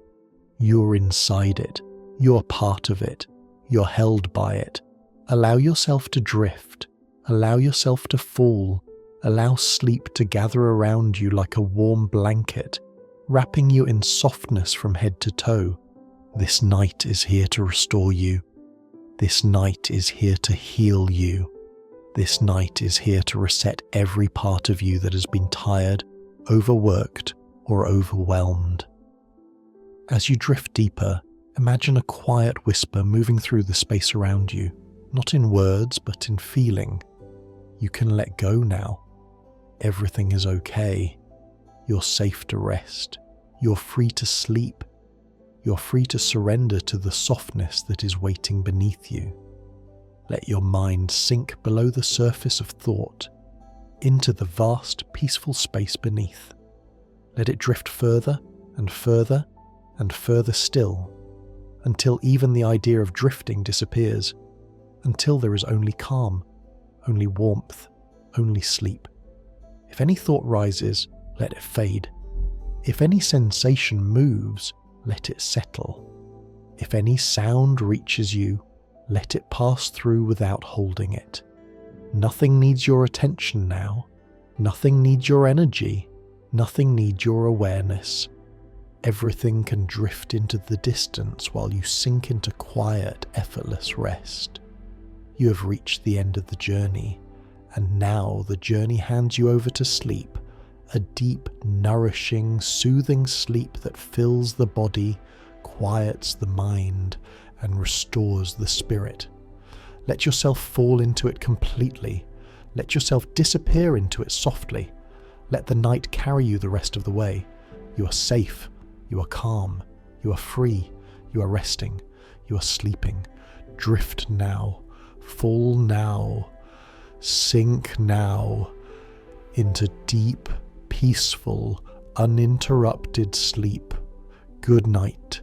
You're inside it. You're part of it. You're held by it. Allow yourself to drift. Allow yourself to fall. Allow sleep to gather around you like a warm blanket, wrapping you in softness from head to toe. This night is here to restore you. This night is here to heal you. This night is here to reset every part of you that has been tired, overworked, or overwhelmed. As you drift deeper, imagine a quiet whisper moving through the space around you, not in words, but in feeling. You can let go now. Everything is okay. You're safe to rest. You're free to sleep. You're free to surrender to the softness that is waiting beneath you. Let your mind sink below the surface of thought, into the vast, peaceful space beneath. Let it drift further and further and further still, until even the idea of drifting disappears, until there is only calm, only warmth, only sleep. If any thought rises, let it fade. If any sensation moves, let it settle. If any sound reaches you, let it pass through without holding it. Nothing needs your attention now. Nothing needs your energy. Nothing needs your awareness. Everything can drift into the distance while you sink into quiet, effortless rest. You have reached the end of the journey, and now the journey hands you over to sleep, a deep, nourishing, soothing sleep that fills the body, quiets the mind, and restores the spirit. Let yourself fall into it completely. Let yourself disappear into it softly. Let the night carry you the rest of the way. You are safe. You are calm. You are free. You are resting. You are sleeping. Drift now. Fall now. Sink now into deep, peaceful, uninterrupted sleep. Good night.